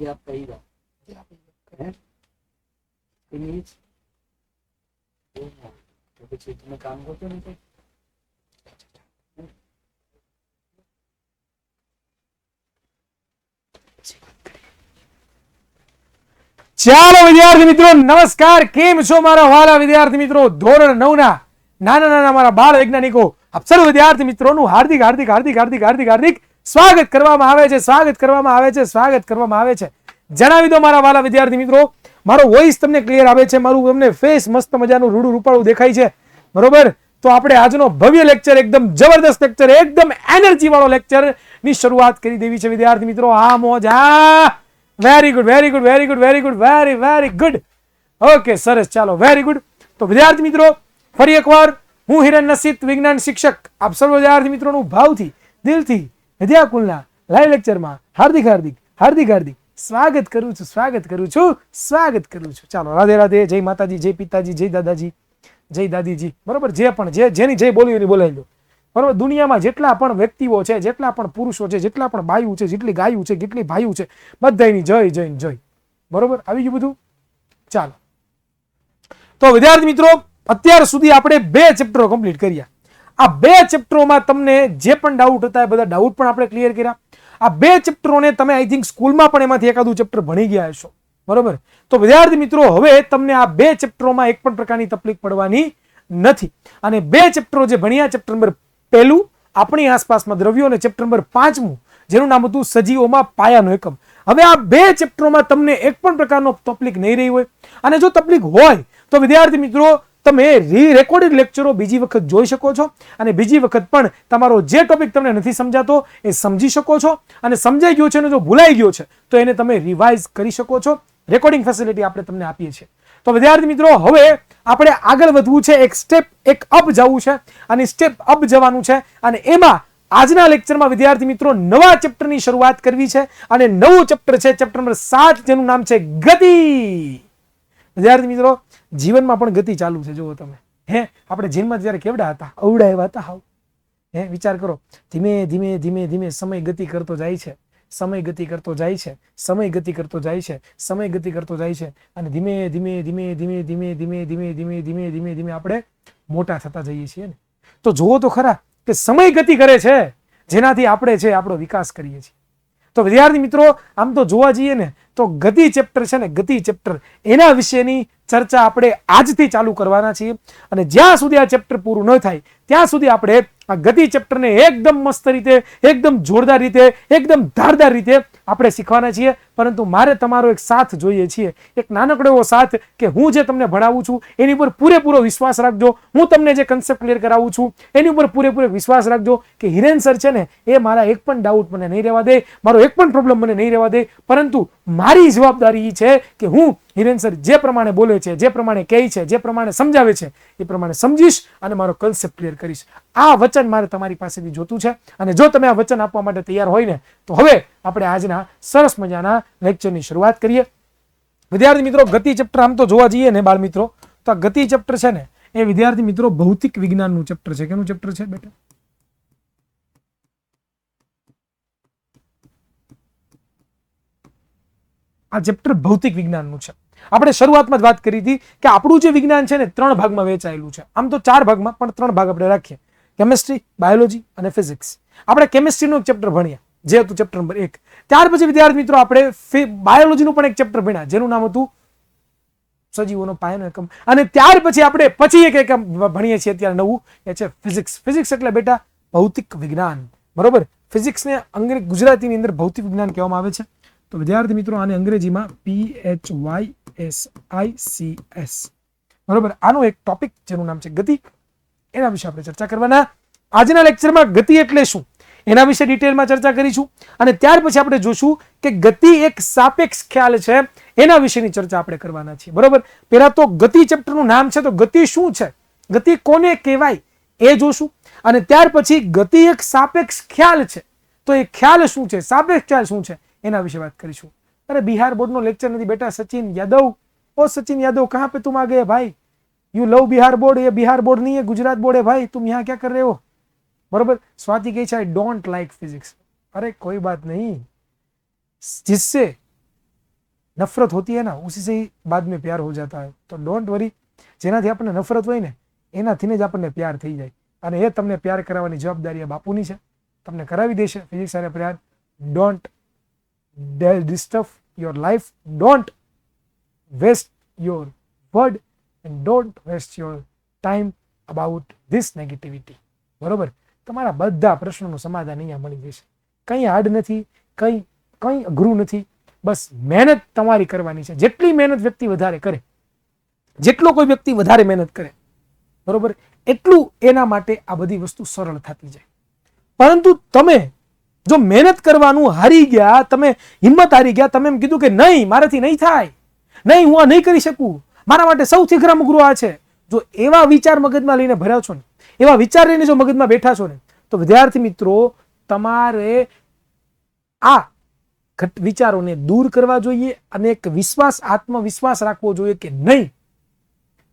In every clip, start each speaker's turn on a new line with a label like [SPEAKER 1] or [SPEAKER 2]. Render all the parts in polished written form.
[SPEAKER 1] જે आप कहेगा है इंग्लिश तो પછી તમે કામ કરતો નથી
[SPEAKER 2] ચાલો વિદ્યાર્થી મિત્રો નમસ્કાર, કેમ છો મારા વાલા વિદ્યાર્થી મિત્રો? ધોરણ 9 ના નાના નાના મારા બાળ વૈજ્ઞાનિકો આપ સર્વ વિદ્યાર્થી મિત્રોનું હાર્દિક હાર્દિક હાર્દિક હાર્દિક હાર્દિક હાર્દિક સ્વાગત કરવામાં આવે છે, સ્વાગત કરવામાં આવે છે, સ્વાગત કરવામાં આવે છે. જણાવી દો મારા વાલા વિદ્યાર્થી મિત્રો, મારો વોઇસ તમને ક્લિયર આવે છે? મારું તમને ફેસ મસ્ત મજાનું રૂડું રૂપાળું દેખાય છે? બરોબર. તો આપણે આજનો ભવ્ય લેક્ચર, એકદમ જબરદસ્ત લેક્ચર, એકદમ એનર્જી વાળો લેક્ચર ની શરૂઆત કરી દેવી છે વિદ્યાર્થી મિત્રો. આ મોજ, આ very good very good very good very good very very good. Okay, સરસ, ચાલો, વેરી ગુડ. તો વિદ્યાર્થી મિત્રો ફરી એકવાર હું હિરેન નસીત, વિજ્ઞાન શિક્ષક, આપ સર્વ વિદ્યાર્થી મિત્રોનું ભાવથી, દિલથી વિદ્યાકુલના લાઈવ લેક્ચરમાં હાર્દિક હાર્દિક હાર્દિક હાર્દિક સ્વાગત કરું છું, સ્વાગત કરું છું, સ્વાગત કરું છું. ચાલો, રાધે રાધે, જય માતાજી, જય પિતાજી, જય દાદાજી, જય દાદીજી. બરોબર, જે પણ જેની જય બોલી એની બોલાવી લો. બરોબર. દુનિયામાં જેટલા પણ વ્યક્તિઓ છે, જેટલા પણ પુરુષો છે, જેટલા પણ બાયું છે, જેટલી ગાયું છે, જેટલી ભાઈઓ છે, બધાની જય જય જય. બરોબર, આવી ગયું બધું? ચાલો, તો વિદ્યાર્થી મિત્રો અત્યાર સુધી આપણે 2 ચેપ્ટરો કમ્પ્લીટ કર્યા. આ 2 ચેપ્ટરોમાં તમને જે પણ ડાઉટ હતા એ બધા ડાઉટ પણ આપણે ક્લિયર કર્યા. આ 2 ચેપ્ટરોને તમે આઈ થિંક સ્કૂલમાં પણ એમાંથી એકાદું ચેપ્ટર ભણી ગયા હશો. બરોબર. તો વિદ્યાર્થી મિત્રો હવે તમને આ 2 ચેપ્ટરોમાં એક પણ પ્રકારની તકલીફ પડવાની નથી. અને 2 ચેપ્ટરો જે ભણ્યા, ચેપ્ટર નંબર 1 આપણી આસપાસમાં દ્રવ્યો, અને ચેપ્ટર નંબર 5 જેનું નામ હતું સજીવોમાં પાયાનો એકમ. હવે આ 2 ચેપ્ટરોમાં તમને એક પણ પ્રકારનો તકલીફ નહીં રહી હોય, અને જો તકલીફ હોય તો વિદ્યાર્થી મિત્રો તમે રેકોર્ડેડ લેક્ચરો બીજી વખત જોઈ શકો છો, અને બીજી વખત પણ તમારો જે ટોપિક તમને નથી સમજાતો એ સમજી શકો છો, અને સમજાઈ ગયો છે અને જો ભૂલાઈ ગયો છે તો એને તમે રિવાઇઝ કરી શકો છો. રેકોર્ડિંગ ફેસિલિટી આપણે તમને આપીએ છીએ. તો વિદ્યાર્થી મિત્રો હવે આપણે આગળ વધવું છે, એક સ્ટેપ એક અપ જવું છે, અને સ્ટેપ અપ જવાનું છે. અને એમાં આજના લેક્ચરમાં વિદ્યાર્થી મિત્રો નવા ચેપ્ટરની શરૂઆત કરવી છે, અને નવું ચેપ્ટર છે ચેપ્ટર નંબર 7, જેનું નામ છે ગતિ. વિદ્યાર્થી મિત્રો જીવનમાં પણ ગતિ ચાલુ છે. જુઓ તમે, હે આપણે જીવનમાં જ્યારે કેવડા હતા, અવડા એવા હતા હાવ. હે વિચાર કરો, ધીમે ધીમે ધીમે ધીમે સમય ગતિ કરતો જાય છે, સમય ગતિ કરતો જાય છે, સમય ગતિ કરતો જાય છે, સમય ગતિ કરતો જાય છે, અને ધીમે ધીમે ધીમે ધીમે ધીમે ધીમે ધીમે ધીમે ધીમે ધીમે ધીમે આપણે મોટા થતા જઈએ છીએ ને. તો જુઓ તો ખરા કે સમય ગતિ કરે છે, જેનાથી આપણે છે આપણો વિકાસ કરીએ છીએ. તો વિદ્યાર્થી મિત્રો આમ તો જોવા જઈએ ને તો ગતિ ચેપ્ટર છે ને, ગતિ ચેપ્ટર એના વિશેની ચર્ચા આપણે આજથી ચાલુ કરવાના છીએ. અને જ્યાં સુધી આ ચેપ્ટર પૂરું ન થાય ત્યાં સુધી આપણે આ ગતિ ચેપ્ટરને એકદમ મસ્ત રીતે, એકદમ જોરદાર રીતે, એકદમ ધારદાર રીતે આપણે શીખવાના છીએ. પરંતુ મારે તમારો એક સાથ જોઈએ છીએ, એક નાનકડો એવો સાથ, કે હું જે તમને ભણાવું છું એની ઉપર પૂરેપૂરો વિશ્વાસ રાખજો. હું તમને જે કન્સેપ્ટ ક્લિયર કરાવું છું એની ઉપર પૂરેપૂરો વિશ્વાસ રાખજો કે હિરેન સર છે ને એ મારા એક પણ ડાઉટ મને નહીં રહેવા દે, મારો એક પણ પ્રોબ્લેમ મને નહીં રહેવા દે. પરંતુ મારી જવાબદારી છે કે હું હિરેન સર જે પ્રમાણે બોલે છે, જે પ્રમાણે કહે છે, જે પ્રમાણે સમજાવે છે એ પ્રમાણે સમજીશ અને મારો કન્સેપ્ટ ક્લિયર કરીશ. આ વચન મારે તમારી પાસેથી જોતું છે. અને જો તમે આ વચન આપવા માટે તૈયાર હોય ને તો હવે આપણે આજના સરસ મજાના લેક્ચરની શરૂઆત કરીએ. વિદ્યાર્થી મિત્રો ગતિ ચેપ્ટર આમ તો જોવા જઈએ ને બાળ મિત્રો, તો આ ગતિ ચેપ્ટર છે ને એ વિદ્યાર્થી મિત્રો ભૌતિક વિજ્ઞાનનું ચેપ્ટર છે. કેનું ચેપ્ટર છે બેટા? આ ચેપ્ટર ભૌતિક વિજ્ઞાનનું છે. આપણે શરૂઆતમાં જ વાત કરી હતી કે આપણું જે વિજ્ઞાન છે ને 3 ભાગમાં વહેંચાયેલું છે. આમ તો 4 ભાગમાં, પણ 3 ભાગ આપણે રાખીએ: કેમિસ્ટ્રી, બાયોલોજી અને ફિઝિક્સ. આપણે કેમિસ્ટ્રીનું એક ચેપ્ટર ભણ્યા જે હતું ચેપ્ટર નંબર 1. ત્યાર પછી વિદ્યાર્થી મિત્રો આપણે બાયોલોજીનું પણ એક ચેપ્ટર ભણ્યા જેનું નામ હતું સજીવોનો પાયાનો એકમ. અને ત્યાર પછી આપણે એક એકમ ભણીએ છીએ અત્યારે નવું, એ છે ફિઝિક્સ. ફિઝિક્સ એટલે બેટા ભૌતિક વિજ્ઞાન. બરોબર. ફિઝિક્સને ગુજરાતીની અંદર ભૌતિક વિજ્ઞાન કહેવામાં આવે છે. તો વિદ્યાર્થી મિત્રો આને અંગ્રેજીમાં PHYSICS. બરોબર. આનો એક ટોપિક જેનું નામ છે ગતિ, એના વિશે આપણે ચર્ચા કરવાના. આજના લેક્ચરમાં ગતિ એટલે શું એના વિશે ડિટેલમાં ચર્ચા કરીશું. અને ત્યાર પછી આપણે જોશું કે ગતિ એક સાપેક્ષ ખ્યાલ છે, એના વિશેની ચર્ચા આપણે કરવાના છીએ. બરોબર. પહેલા તો ગતિ ચેપ્ટરનું નામ છે, તો ગતિ શું છે, ગતિ કોને કહેવાય એ જોશું. અને ત્યાર પછી ગતિ એક સાપેક્ષ ખ્યાલ છે, તો એ ખ્યાલ શું છે, સાપેક્ષ ખ્યાલ શું છે, એના વિશે વાત કરીશું. અરે બિહાર બોર્ડનો લેક્ચર નથી બેટા સचिन यादव. ओ सचिन यादव कहाँ पे तुम आ गए भाई? यू लव बिहार बोर्ड, ये बिहार बोर्ड नहीं है, गुजरात बोर्ड है भाई. तुम यहाँ क्या कर रहे हो? बरोबर. स्वाति कही आई डोंट लाइक फिजिक्स. अरे कोई बात नहीं, जिससे नफरत होती है ना उसी से ही बाद में प्यार हो जाता है. तो डोंट वरी, જેનાથી આપણને નફરત હોય ને એનાથી જ આપણને પ્યાર થઈ જાય, અને એ તમને પ્યાર કરાવવાની જવાબદારી આ બાપુની છે. તમને કરાવી દેશે ફિઝિક્સ સાથે પ્યાર. Don't disturb your life, don't waste your word and don't waste your time about this negativity. બરોબર, તમારા બધા પ્રશ્નોનું સમાધાન અહીંયા મળી જશે. કંઈ હાર્ડ નથી, કંઈ અઘરું નથી. બસ મહેનત તમારી કરવાની છે. જેટલી મહેનત વ્યક્તિ વધારે કરે, જેટલો કોઈ વ્યક્તિ વધારે મહેનત કરે, બરોબર, એટલું એના માટે આ બધી વસ્તુ સરળ થતી જાય. પરંતુ તમે જો મહેનત કરવાનું હારી ગયા, તમે હિંમત હારી ગયા, તમે એમ કીધું કે નહીં મારાથી નહીં થાય, નહીં હું આ નહીં કરી શકું, મારા માટે સૌથી અઘરામાં અઘરું આ છે, જો એવા વિચાર મગજમાં લઈને ભર્યા છો ને, એવા વિચાર લઈને જો મગજમાં બેઠા છો ને, તો વિદ્યાર્થી મિત્રો તમારે આ વિચારોને દૂર કરવા જોઈએ અને એક વિશ્વાસ, આત્મવિશ્વાસ રાખવો જોઈએ કે નહીં,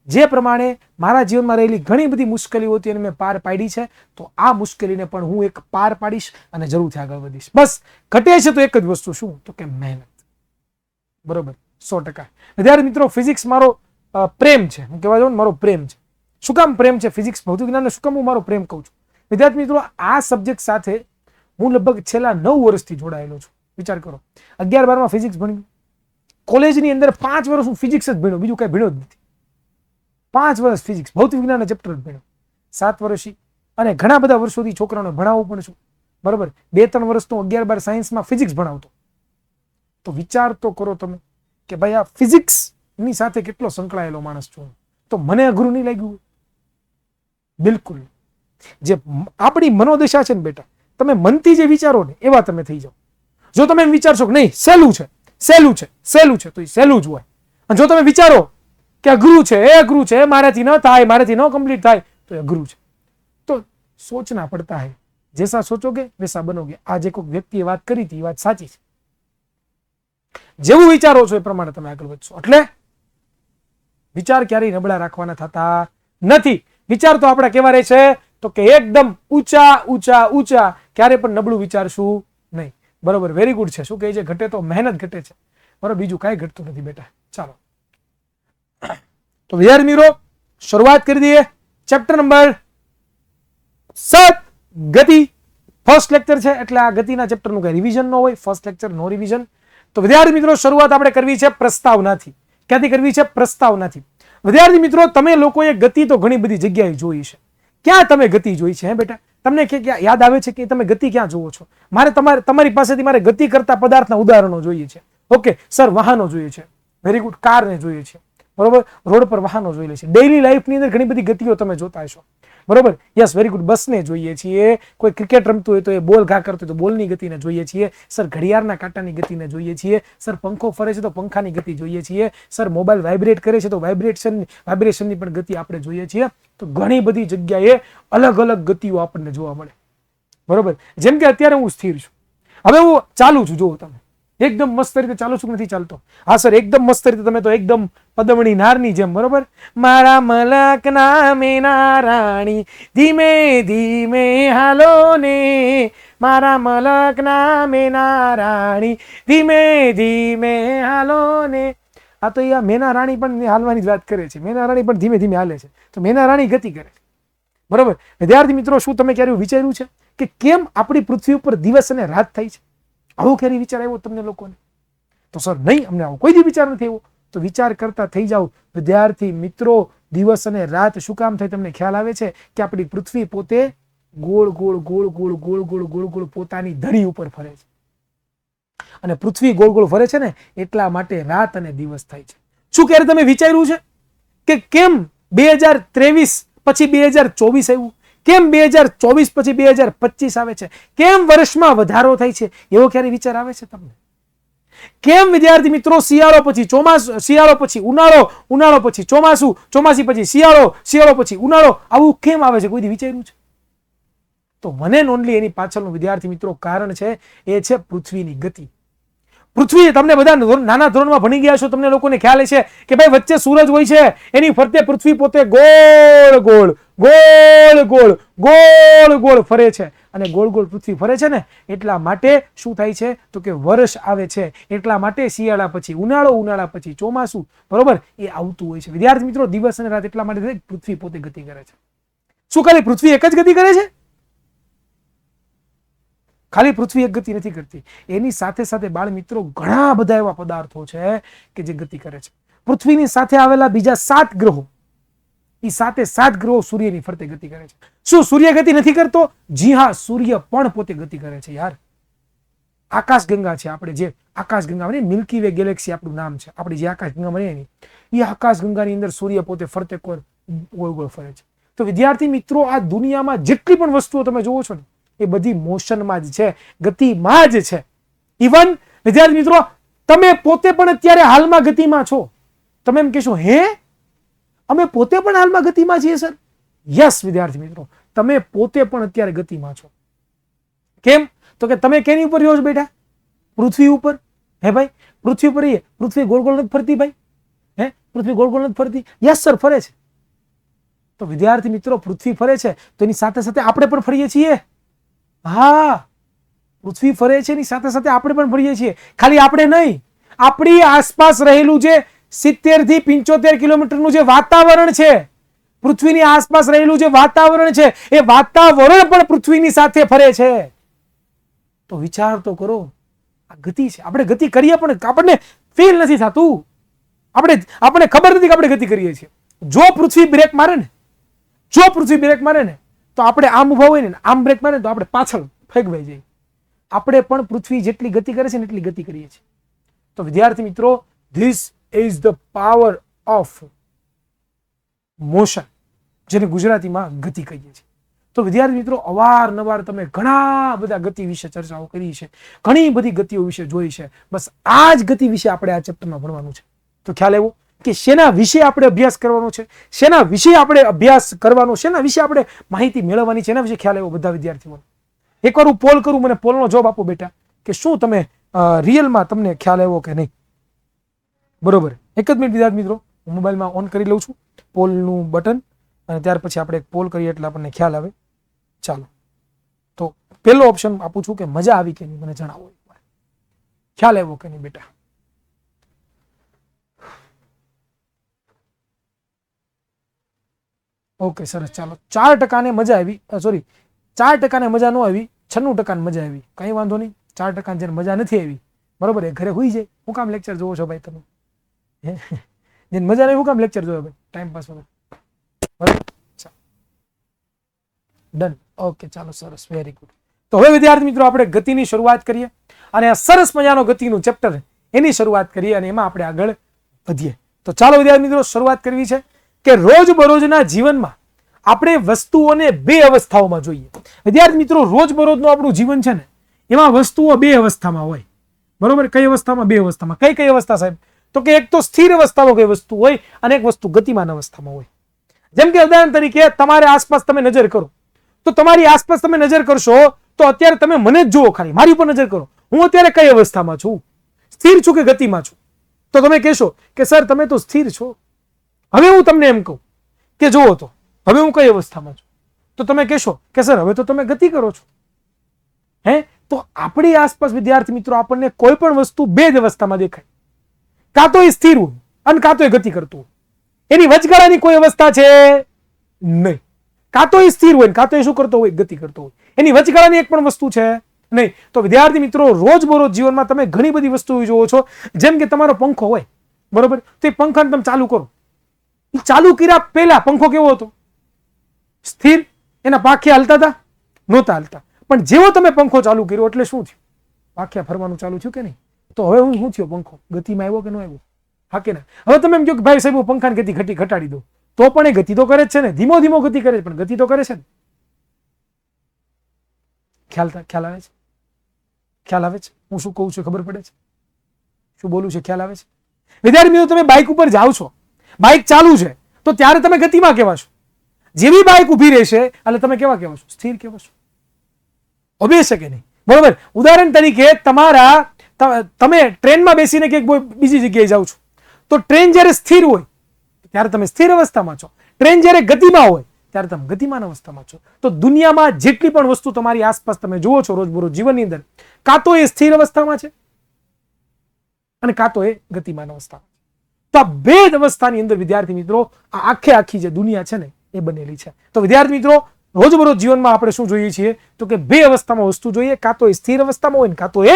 [SPEAKER 2] જે પ્રમાણે મારા જીવનમાં રહેલી ઘણી બધી મુશ્કેલીઓ હતી અને મેં પાર પાડી છે, તો આ મુશ્કેલીને પણ હું એક પાર પાડીશ અને જરૂરથી આગળ વધીશ. બસ ઘટે છે તો એક જ વસ્તુ, શું? તો કે મહેનત. બરોબર, 100%. વિદ્યાર્થી મિત્રો, ફિઝિક્સ મારો પ્રેમ છે, હું કહેવા જાઉં ને મારો પ્રેમ છે. શું કામ પ્રેમ છે ફિઝિક્સ ભૌતિક જ્ઞાનને? શું કામ હું મારો પ્રેમ કહું છું? વિદ્યાર્થી મિત્રો, આ સબ્જેક્ટ સાથે હું લગભગ છેલ્લા 9 વર્ષથી જોડાયેલો છું. વિચાર કરો, 11-12માં ફિઝિક્સ ભણ્યું, કોલેજની અંદર 5 વર્ષ હું ફિઝિક્સ જ ભણ્યો, બીજું કઈ ભણ્યો જ નથી. 5 વર્ષ ફિઝિક્સ ભૌતિક વિજ્ઞાનના ચેપ્ટર જ ભણ્યો, 7 વર્ષથી, અને ઘણા બધા વર્ષોથી છોકરાઓને ભણાવવું પણ છું. બરોબર, 2-3 વર્ષ તો 11-12 સાયન્સમાં ફિઝિક્સ ભણાવતો. તો વિચાર તો કરો તમે કે ભાઈ આ ફિઝિક્સ ની સાથે કેટલો સંકળાયેલો માણસ છું. તો મને અઘરું નહીં લાગ્યું? બિલકુલ. જે આપણી મનોદશા છે ને બેટા, તમે મનથી જે વિચારો ને એવા તમે થઈ જાઓ. જો તમે એમ વિચારશો કે નહીં સહેલું છે, સહેલું છે, સહેલું છે, તો એ સહેલું જ હોય. અને જો તમે વિચારો કે અઘરું છે, એ અઘરું છે, મારાથી ન થાય, મારાથી ન કમ્પ્લીટ થાય, તો એ અઘરું છે. તો સોચના પડતા હૈ, જૈસા સોચોગે વૈસા બનોગે. આ જે કોઈ વ્યક્તિએ વાત કરી હતી એ વાત સાચી છે. જેવું વિચારો છો એ પ્રમાણે તમે આગળ વધશો. એટલે વિચાર ક્યારેય નબળા રાખવાના થતા નથી. વિચાર તો આપણા કેવા રહે છે? તો કે એકદમ ઊંચા ઊંચા ઊંચા, ક્યારે પણ નબળું વિચારશું નહીં. બરોબર, વેરી ગુડ છે. શું કહે છે? ઘટે તો મહેનત ઘટે છે. બરોબર, બીજું કાંઈ ઘટતું નથી બેટા. ચાલો, તો વિદ્યાર્થી મિત્રો શરૂઆત કરી દઈએ. ચેપ્ટર નંબર 7, ગતિ. ફર્સ્ટ લેક્ચર છે એટલે આ ગતિના ચેપ્ટરનું કઈ રિવિઝન ન હોય. ફર્સ્ટ લેક્ચર નો રિવિઝન. તો વિદ્યાર્થી મિત્રો શરૂઆત આપણે કરવી છે પ્રસ્તાવનાથી. ક્યાંથી કરવી છે? પ્રસ્તાવનાથી. વિદ્યાર્થી મિત્રો, તમે લોકોએ ગતિ તો ઘણી બધી જગ્યાએ જોઈ છે. ક્યાં તમે ગતિ જોઈ છે? હે બેટા, તમને ક્યાં યાદ આવે છે કે તમે ગતિ ક્યાં જોવો છો? મારે તમારી પાસેથી મારે ગતિ કરતા પદાર્થના ઉદાહરણો જોઈએ છે. ઓકે સર, વાહનો જોઈએ છે. વેરી ગુડ, કારને જોઈએ છે. બરોબર, રોડ પર વાહનો જોઈ લે છે. ડેઇલી લાઈફની અંદર ઘણી બધી ગતિઓ તમે જોતા હશો. બરોબર, યસ, વેરી ગુડ. બસને જોઈએ છીએ. કોઈ ક્રિકેટ રમતું હોય તો એ બોલ ઘા કરતો હોય તો બોલની ગતિને જોઈએ છીએ. સર, ઘડિયાળના કાંટાની ગતિને જોઈએ છીએ. સર, પંખો ફરે છે તો પંખાની ગતિ જોઈએ છીએ. સર, મોબાઈલ વાઇબ્રેટ કરે છે તો વાઇબ્રેશનની પણ ગતિ આપણે જોઈએ છીએ. તો ઘણી બધી જગ્યાએ અલગ અલગ ગતિઓ આપણને જોવા મળે. બરોબર, જેમ કે અત્યારે હું સ્થિર છું, હવે હું ચાલુ છું. જુઓ તમે, એકદમ મસ્ત રીતે ચાલુ છું કે નથી ચાલતો? હા સર, એકદમ મસ્ત રીતે. તમે તો એકદમ પદમણી નારની જેમ. બરોબર, મારા મલક ના મેના રાણી ધીમે ધીમે હાલો ને, મારા મલક ના મેના રાણી ધીમે ધીમે હાલો ને. આ તો અહીંયા મેના રાણી પણ હાલવાની જ વાત કરે છે. મેના રાણી પણ ધીમે ધીમે હાલે છે, તો મેના રાણી ગતિ કરે છે. બરોબર, વિદ્યાર્થી મિત્રો, શું તમે ક્યારે વિચાર્યું છે કે કેમ આપણી પૃથ્વી ઉપર દિવસ અને રાત થાય છે? આવો ક્યારે વિચાર આવ્યો તમને લોકોને? તો સર નહીં, અમને આવો કોઈ દી વિચાર નથી આવ્યો. તો વિચાર કરતા થઈ જાઓ વિદ્યાર્થી મિત્રો. દિવસ અને રાત શું કામ થાય તમને ખ્યાલ આવે છે? કે આપણી પૃથ્વી પોતે ગોળ ગોળ ગોળ ગોળ ગોળ ગોળ ગોળ ગોળ પોતાની ધરી ઉપર ફરે છે. અને પૃથ્વી ગોળ ગોળ ફરે છે ને એટલા માટે રાત અને દિવસ થાય છે. શું ક્યારે તમે વિચાર્યું છે કે કેમ 2023 પછી 2024 આવ્યું? કેમ 2024 પછી 2025 આવે છે? કેમ વર્ષમાં વધારો થાય છે? એવો ક્યારે વિચાર આવે છે તમને? કેમ વિદ્યાર્થી મિત્રો શિયાળો પછી ચોમાસું, શિયાળો પછી ઉનાળો, ઉનાળો પછી ચોમાસું, ચોમાસી પછી શિયાળો, શિયાળો પછી ઉનાળો, આવું કેમ આવે છે? કોઈ દી વિચાર્યું છે? તો વન એન્ડ ઓનલી એની પાછળનું વિદ્યાર્થી મિત્રો કારણ છે, એ છે પૃથ્વીની ગતિ. પૃથ્વી, તમને બધા નાના ધોરણમાં ભણી ગયા છો, તમને લોકોને ખ્યાલ છે કે ભાઈ વચ્ચે સૂરજ હોય છે, એની ફરતે પૃથ્વી પોતે ગોળ ગોળ ગોળ ગોળ ગોળ ગોળ ફરે છે. અને ગોળ ગોળ પૃથ્વી ફરે છે ને એટલા માટે શું થાય છે તો કે વર્ષ આવે છે, એટલા માટે શિયાળા પછી ઉનાળો, ઉનાળા પછી ચોમાસું, બરોબર, એ આવતું હોય છે. વિદ્યાર્થી મિત્રો, દિવસ અને રાત એટલા માટે થાય કે પૃથ્વી પોતે ગતિ કરે છે. શું ખાલી પૃથ્વી એક જ ગતિ કરે છે? ખાલી પૃથ્વી એક ગતિ નથી કરતી, એની સાથે સાથે બાળ મિત્રો ઘણા બધા એવા પદાર્થો છે કે જે ગતિ કરે છે. પૃથ્વીની સાથે આવેલા બીજા 7 ગ્રહો, એ 7 ગ્રહો સૂર્યની ફરતે ગતિ કરે છે. શું સૂર્ય ગતિ નથી કરતો? જી હા, સૂર્ય પણ પોતે ગતિ કરે છે યાર. આકાશગંગા છે, આપણે જે આકાશગંગા બની, મિલ્કી વે ગેલેક્સી આપણું નામ છે, આપણે જે આકાશગંગા બની એની, એ આકાશગંગાની અંદર સૂર્ય પોતે ફરતે ગોળ ગોળ ફરે છે. તો વિદ્યાર્થી મિત્રો, આ દુનિયામાં જેટલી પણ વસ્તુઓ તમે જોવો છો ને એ બધી મોશનમાં જ છે, ગતિમાં જ છે. ઇવન વિદ્યાર્થી મિત્રો, તમે પોતે પણ અત્યારે હાલમાં ગતિમાં છો. તમે એમ કહેશો, હે અમે પોતે પણ હાલમાં ગતિમાં છીએ સર? યસ વિદ્યાર્થી મિત્રો, તમે પોતે પણ અત્યારે ગતિમાં છો. કેમ? તો કે તમે કેની ઉપર રહ્યો છો બેટા? પૃથ્વી ઉપર. હે ભાઈ, પૃથ્વી ઉપર રહીએ, પૃથ્વી ગોળ ગોળ નથી ફરતી ભાઈ? હે, પૃથ્વી ગોળ ગોળ નથી ફરતી? યસ સર, ફરે છે. તો વિદ્યાર્થી મિત્રો, પૃથ્વી ફરે છે તો એની સાથે સાથે આપણે પણ ફરીએ છીએ. હા, પૃથ્વી ફરે છે એની સાથે સાથે આપણે પણ ફરીએ છીએ. ખાલી આપણે નહીં, આપણી આસપાસ રહેલું જે 70 થી 75 કિલોમીટરનું જે વાતાવરણ છે, પૃથ્વીની આસપાસ રહેલું જે વાતાવરણ છે, એ વાતાવરણ પણ પૃથ્વીની સાથે ફરે છે. તો વિચાર તો કરો, આ ગતિ છે. આપણે ગતિ કરીએ પણ આપણને ફીલ નથી થતું, આપણે ખબર નથી કે આપણે ગતિ કરીએ છીએ. જો પૃથ્વી બ્રેક મારે ને, જો પૃથ્વી બ્રેક મારે ને તો આપણે આમ ઉભા હોય ને, આમ બ્રેક મારે તો આપણે પાછળ ફેંકવાઈ જઈએ. આપણે પણ પૃથ્વી જેટલી ગતિ કરે છે ને એટલી ગતિ કરીએ છીએ. તો વિદ્યાર્થી મિત્રો, this is the power of motion, જેને ગુજરાતીમાં ગતિ કહીએ છીએ. તો વિદ્યાર્થી મિત્રો, અવારનવાર તમે ઘણા બધા ગતિ વિશે ચર્ચાઓ કરી છે, ઘણી બધી ગતિઓ વિશે જોઈ છે. બસ આ જ ગતિ વિશે આપણે આ ચેપ્ટરમાં ભણવાનું છે. તો ખ્યાલ આવ્યો કે શેના વિશે આપણે અભ્યાસ કરવાનો છે, શેના વિશે આપણે અભ્યાસ કરવાનો, શેના વિશે આપણે માહિતી મેળવવાની છે, એના વિશે ખ્યાલ આવ્યો બધા વિદ્યાર્થીઓને? એકવાર હું પોલ કરું, મને પોલનો જવાબ આપો બેટા, કે શું તમે રિયલમાં તમને ખ્યાલ આવ્યો કે નહીં? બરોબર, એક જ મિનિટ વિદ્યાર્થી મિત્રો, હું મોબાઈલમાં ઓન કરી લઉં છું પોલનું બટન, અને ત્યાર પછી આપણે એક પોલ કરીએ એટલે આપણને ખ્યાલ આવે. ચાલો, તો પહેલો ઓપ્શન આપું છું કે મજા આવી કે નહીં મને જણાવો, ખ્યાલ આવ્યો કે નહીં બેટા? ઓકે, સરસ. ચાલો, 4% મજા આવી, સોરી 4% મજા ન આવી, 96% મજા આવી. કઈ વાંધો નહીં, 4% જેને મજા નથી આવી, બરોબર, એ ઘરે હોઈ જાય. હું કામ લેક્ચર જોવો છો ભાઈ તમે? જેને મજા નહીં, હું કામ લેક્ચર જોવો ભાઈ? ટાઈમ પાસ વગર, બરાબર. ડન. ઓકે, ચાલો, સરસ, વેરી ગુડ. તો હવે વિદ્યાર્થી મિત્રો, આપણે ગતિની શરૂઆત કરીએ, અને આ સરસ મજાનો ગતિનું ચેપ્ટર એની શરૂઆત કરીએ, અને એમાં આપણે આગળ વધીએ. તો ચાલો વિદ્યાર્થી મિત્રો, શરૂઆત કરવી છે કે રોજબરોજના જીવનમાં આપણે વસ્તુઓને 2 અવસ્થાઓમાં જોઈએ. વિદ્યાર્થી મિત્રો, રોજબરોજનું આપણું જીવન છે ને, એમાં વસ્તુઓ 2 અવસ્થામાં હોય, બરોબર. કઈ અવસ્થામાં? 2 અવસ્થામાં. કઈ અવસ્થા સાહેબ? તો કે એક તો સ્થિર અવસ્થામાં કઈ વસ્તુ હોય, અને એક વસ્તુ ગતિમાન અવસ્થામાં હોય. જેમ કે ઉદાહરણ તરીકે, તમારે આસપાસ તમે નજર કરો, તો તમારી આસપાસ તમે નજર કરશો તો અત્યારે તમે મને જ જુઓ, ખાલી મારી ઉપર નજર કરો, હું અત્યારે કઈ અવસ્થામાં છું? સ્થિર છું કે ગતિમાં છું? તો તમે કહેશો કે સર તમે તો સ્થિર છો. હવે હું તમને એમ કહું કે જુઓ તો હવે હું કઈ અવસ્થામાં છું, તો તમે કહેશો કે સર હવે તો તમે ગતિ કરો છો. હે, તો આપણી આસપાસ વિદ્યાર્થી મિત્રો આપણને કોઈ પણ વસ્તુ 2 જ અવસ્થામાં દેખાય, કાં તો એ સ્થિર હોય અને કાં તો એ ગતિ કરતું હોય. એની વચગાળાની કોઈ અવસ્થા છે નહીં. કાં તો એ સ્થિર હોય, કાં તો એ શું કરતો હોય? ગતિ કરતો હોય. એની વચગાળાની એક પણ વસ્તુ છે નહીં. તો વિદ્યાર્થી મિત્રો, રોજબરોજ જીવનમાં તમે ઘણી બધી વસ્તુઓ જોવો છો. જેમ કે તમારો પંખો હોય, બરોબર, તો એ પંખાને તમે ચાલુ કરો, ચાલુ કર્યા પહેલા પંખો કેવો હતો? સ્થિર. એના પાંખિયા હલતા હતા? નહોતા હલતા. પણ જેવો તમે પંખો ચાલુ કર્યો એટલે શું થયું? પાંખિયા ફરવાનું ચાલુ થયું કે નહીં? તો હવે શું થયો? પંખો ગતિમાં આવ્યો કે ન આવ્યો? હા કે ના? હવે તમે એમ કહો કે ભાઈ સાહેબ હું પંખાની ગતિ ઘટાડી દો, તો પણ એ ગતિ તો કરે જ છે ને, ધીમો ધીમો ગતિ કરે છે, પણ ગતિ તો કરે છે ને. ખ્યાલ આવે છે? ખ્યાલ આવે છે? હું શું કહું છું ખબર પડે છે? શું બોલું છે ખ્યાલ આવે છે? વિદ્યાર્થી મિત્રો, તમે બાઇક ઉપર જાઓ છો, બાઇક ચાલુ છે, તો ત્યારે તમે ગતિમાં કહેવાશો. જેવી બાઇક ઊભી રહેશે એટલે તમે કેવા કહેવાશો? સ્થિર કહેવાશો. ઓબ્વિયસ છે કે નહીં? બરોબર. ઉદાહરણ તરીકે તમે ટ્રેનમાં બેસીને ક્યાંક બીજી જગ્યાએ જાઓ છો, તો ટ્રેન જ્યારે સ્થિર હોય ત્યારે તમે સ્થિર અવસ્થામાં છો, ટ્રેન જ્યારે ગતિમાં હોય ત્યારે તમે ગતિમાન અવસ્થામાં છો. તો દુનિયામાં જેટલી પણ વસ્તુ તમારી આસપાસ તમે જુઓ છો રોજબરોજ જીવનની અંદર, કાં તો એ સ્થિર અવસ્થામાં છે અને કાં તો એ ગતિમાન અવસ્થામાં. તો આ બે જ અવસ્થાની અંદર વિદ્યાર્થી મિત્રો આ આખી જે દુનિયા છે ને એ બનેલી છે. તો વિદ્યાર્થી મિત્રો રોજબરોજ જીવનમાં આપણે શું જોઈએ છીએ તો કે બે અવસ્થામાં વસ્તુ જોઈએ, કાં તો એ સ્થિર અવસ્થામાં હોય ને કાં તો એ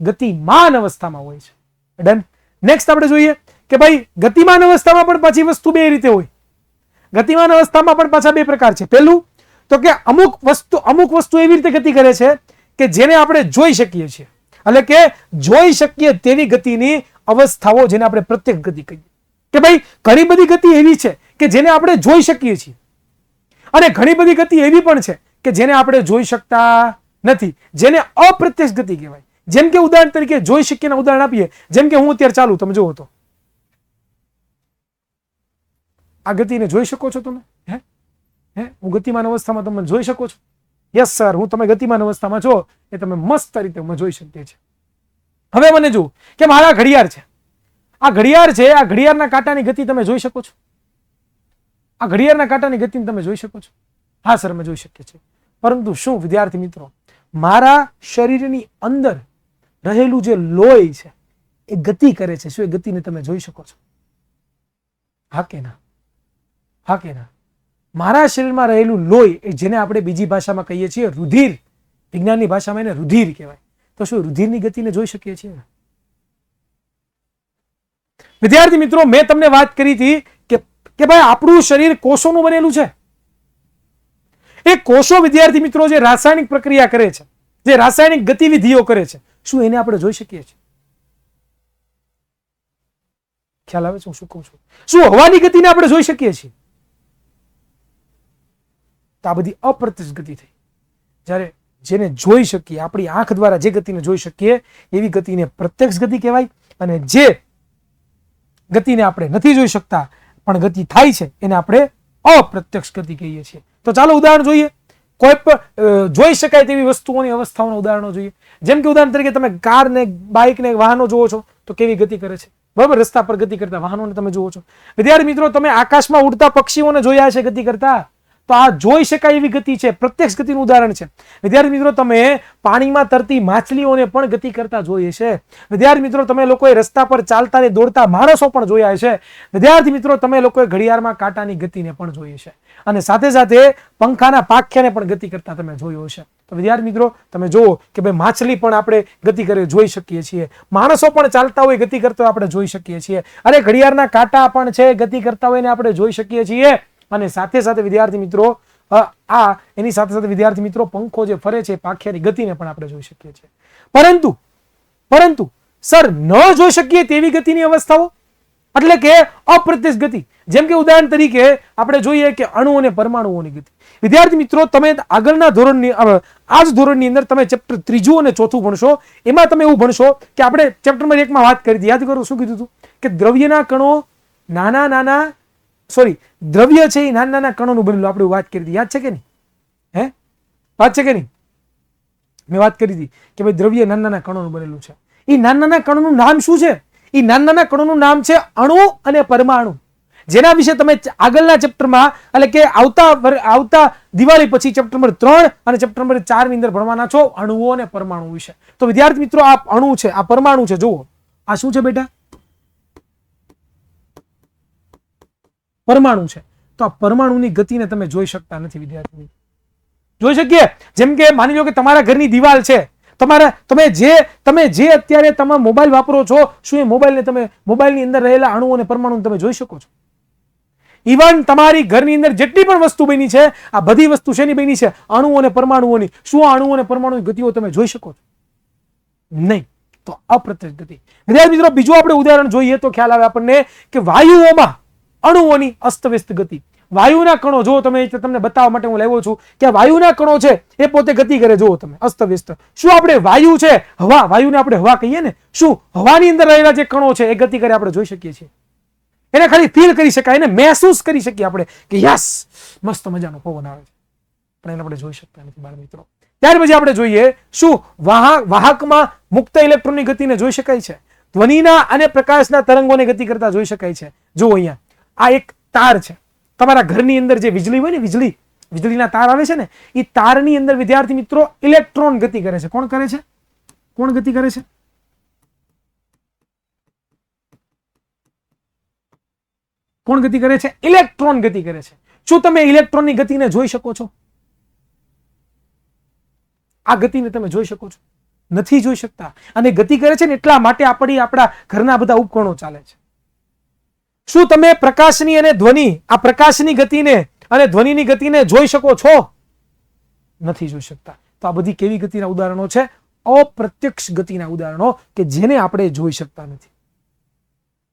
[SPEAKER 2] ગતિમાન અવસ્થામાં હોય છે. ડન. નેક્સ્ટ આપણે જોઈએ કે ભાઈ ગતિમાન અવસ્થામાં પણ પાછી વસ્તુ બે રીતે હોય. ગતિમાન અવસ્થામાં પણ પાછા બે પ્રકાર છે. પહેલું તો કે અમુક વસ્તુ એવી રીતે ગતિ કરે છે કે જેને આપણે જોઈ શકીએ છીએ, એટલે કે જોઈ શકીએ તેવી ગતિની અવસ્થાઓ જેને આપણે પ્રત્યક્ષ ગતિ કહીએ. કે ભાઈ ઘણી બધી ગતિ એવી છે કે જેને આપણે જોઈ શકીએ છીએ અને ઘણી બધી ગતિ એવી પણ છે કે જેને આપણે જોઈ શકતા નથી, જેને અપ્રત્યક્ષ ગતિ કહેવાય. જેમ કે ઉદાહરણ તરીકે જોઈ શકીએ ઉદાહરણ આપીએ, જેમ કે હું અત્યારે ચાલુ, તમે જુઓ તો આ ગતિને જોઈ શકો છો તમે? હું ગતિમાન અવસ્થામાં તમે જોઈ શકો છો? યસ સર, હું તમે ગતિમાન અવસ્થામાં છો એ તમે મસ્ત રીતે જોઈ શકીએ છીએ. હવે મને જુઓ કે મારા ઘડિયાળ છે, આ ઘડિયાળના કાંટાની ગતિ તમે જોઈ શકો છો? આ ઘડિયાળના કાંટાની ગતિને તમે જોઈ શકો છો? હા સર, અમે જોઈ શકીએ છીએ. પરંતુ શું વિદ્યાર્થી મિત્રો, મારા શરીરની અંદર રહેલું જે લોહી છે એ ગતિ કરે છે, શું એ ગતિને તમે જોઈ શકો છો? હા કે ના? હા કે ના? મારા શરીરમાં રહેલું લોહી એ જેને આપણે બીજી ભાષામાં કહીએ છીએ રુધિર, વિજ્ઞાનની ભાષામાં એને રુધિર કહેવાય. તો શું રુધિરની ગતિને જોઈ શકીએ છીએ? વિદ્યાર્થી મિત્રો, મેં તમને વાત કરી હતી કે ભાઈ આપણું શરીર કોષોનું બનેલું છે. એ કોષો વિદ્યાર્થી મિત્રો જે રાસાયણિક પ્રક્રિયા કરે છે, જે રાસાયણિક ગતિવિધિઓ કરે છે, શું એને આપણે જોઈ શકીએ છીએ? ખ્યાલ આવે છે હું શું કહું છું? શું હવાની ગતિને આપણે જોઈ શકીએ છીએ? તો આ બધી અપ્રત્યક્ષ ગતિ થઈ. જ્યારે જેને જોઈ શકીએ, આપણી આંખ દ્વારા જે ગતિને જોઈ શકીએ એવી ગતિને પ્રત્યક્ષ ગતિ કહેવાય, અને જે ગતિને આપણે નથી જોઈ શકતા પણ ગતિ થાય છે એને આપણે અપ્રત્યક્ષ ગતિ કહીએ છીએ. તો ચાલો ઉદાહરણ જોઈએ. કોઈ પણ જોઈ શકાય તેવી વસ્તુઓની અવસ્થાઓના ઉદાહરણો જોઈએ. જેમ કે ઉદાહરણ તરીકે તમે કાર ને બાઇક ને વાહનો જુઓ છો તો કેવી ગતિ કરે છે, બરાબર? રસ્તા પર ગતિ કરતા વાહનોને તમે જુઓ છો. વિદ્યાર્થી મિત્રો, તમે આકાશમાં ઉડતા પક્ષીઓને જોયા છે ગતિ કરતા? તો આ જોઈ શકાય એવી ગતિ છે, પ્રત્યક્ષ ગતિનું ઉદાહરણ છે. વિદ્યાર્થી મિત્રો, તમે પાણીમાં તરતી માછલીઓને પણ ગતિ કરતા જોઈએ છે. વિદ્યાર્થી મિત્રો, તમે લોકોએ રસ્તા પર ચાલતા ને દોડતા માણસો પણ જોયા છે. વિદ્યાર્થી મિત્રો, તમે લોકોએ ઘડિયાળમાં કાંટાની ગતિને પણ જોઈ છે, અને સાથે સાથે પંખાના પાંખિયાને પણ ગતિ કરતા તમે જોયો છે. તો વિદ્યાર્થી મિત્રો, તમે જુઓ કે ભાઈ માછલી પણ આપણે ગતિ કરે જોઈ શકીએ છીએ, માણસો પણ ચાલતા હોય ગતિ કરતા આપણે જોઈ શકીએ છીએ, અરે ઘડિયાળના કાંટા પણ છે ગતિ કરતા હોય ને આપણે જોઈ શકીએ છીએ. અને સાથે સાથે વિદ્યાર્થી મિત્રો, એની સાથે સાથે વિદ્યાર્થી મિત્રો, પંખો જે ફરે છે પાંખિયાની ગતિને પણ આપણે જોઈ શકીએ છીએ. પરંતુ સર ન જોઈ શકીએ તેવી ગતિની અવસ્થાઓ એટલે કે અપ્રત્યક્ષ ગતિ, જેમ કે ઉદાહરણ તરીકે આપણે જોઈએ કે અણુ અને પરમાણુઓની ગતિ. વિદ્યાર્થી મિત્રો, તમે આગળના ધોરણની આ જ ધોરણની અંદર તમે ચેપ્ટર 3 અને 4 ભણશો. એમાં તમે એવું ભણશો કે આપણે ચેપ્ટર નંબર 1 માં વાત કરી હતી, યાદ કરો શું કીધું હતું? કે દ્રવ્યના કણો દ્રવ્ય છે એ નાના કણોનું બનેલું, આપણે વાત કરી હતી, યાદ છે કે નહીં? વાત છે કે નહીં? મેં વાત કરી હતી કે ભાઈ દ્રવ્ય નાના કણોનું બનેલું છે. એ નાના કણોનું નામ શું છે? એ નાના કણોનું નામ છે અણુ અને પરમાણુ, જેના વિશે તમે આગળના ચેપ્ટરમાં એટલે કે આવતા દિવાળી પછી ચેપ્ટર નંબર 3 અને ચેપ્ટર નંબર 4 ની અંદર ભણવાના છો અણુઓ અને પરમાણુ વિશે. તો વિદ્યાર્થી મિત્રો, આ અણુ છે, આ પરમાણુ છે. જુઓ આ શું છે બેટા? પરમાણુ છે. તો આ પરમાણુની ગતિને તમે જોઈ શકતા નથી વિદ્યાર્થી. જોઈ શકીએ? જેમ કે માની લો કે તમારા ઘરની દિવાલ છે, તમે જે અત્યારે તમે મોબાઈલ વાપરો છો, શું એ મોબાઈલની અંદર રહેલા અણુ અને પરમાણુ તમે જોઈ શકો છો? ઇવન તમારી ઘરની અંદર જેટલી પણ વસ્તુ બની છે, આ બધી વસ્તુ શેની બની છે? અણુ અને પરમાણુઓની. શું આ અણુ અને પરમાણુની ગતિઓ તમે જોઈ શકો છો? નહીં. તો અપ્રત્યક્ષ ગતિ. વિદ્યાર્થી મિત્રો, બીજું આપણે ઉદાહરણ જોઈએ તો ખ્યાલ આવે આપણને કે વાયુઓમાં અણુઓની અસ્તવ્યસ્ત ગતિ. વાયુના કણો જો તમે, તમને બતાવવા માટે હું લાવ્યો છું કે વાયુના કણો છે એ પોતે ગતિ કરે. જુઓ તમે અસ્તવ્યસ્ત. શું આપણે વાયુ છે, હવા, વાયુને આપણે હવા કહીએ ને, શું હવાની અંદર રહેલા જે કણો છે એ ગતિ કરે આપણે જોઈ શકીએ છીએ? એને ખાલી ફીલ કરી શકાય, એને મહેસૂસ કરી શકીએ આપણે કે યસ મસ્ત મજાનો પવન આવે છે, પણ એને આપણે જોઈ શકતા નથી બાળ મિત્રો. ત્યાર પછી આપણે જોઈએ શું વાહકમાં મુક્ત ઇલેક્ટ્રોનની ગતિને જોઈ શકાય છે? ધ્વનિના અને પ્રકાશના તરંગોને ગતિ કરતા જોઈ શકાય છે. જુઓ અહીંયા આ એક તાર છે, તમારા ઘરની અંદર જે વીજળી હોય ને, વીજળીના તાર આવે છે ને, એ તારની અંદર વિદ્યાર્થી મિત્રો ઇલેક્ટ્રોન ગતિ કરે છે. કોણ કરે છે? કોણ ગતિ કરે છે? કોણ ગતિ કરે છે? ઇલેક્ટ્રોન ગતિ કરે છે. શું તમે ઇલેક્ટ્રોનની ગતિને જોઈ શકો છો? આ ગતિને તમે જોઈ શકો છો? નથી જોઈ શકતા. અને ગતિ કરે છે ને એટલા માટે આપણા ઘરના બધા ઉપકરણો ચાલે છે. શું તમે પ્રકાશની અને ધ્વનિ, આ પ્રકાશની ગતિને અને ધ્વનિની ગતિને જોઈ શકો છો? નથી જોઈ શકતા. તો આ બધી કેવી ગતિના ઉદાહરણો છે? અપ્રત્યક્ષ ગતિના ઉદાહરણો કે જેને આપણે જોઈ શકતા નથી.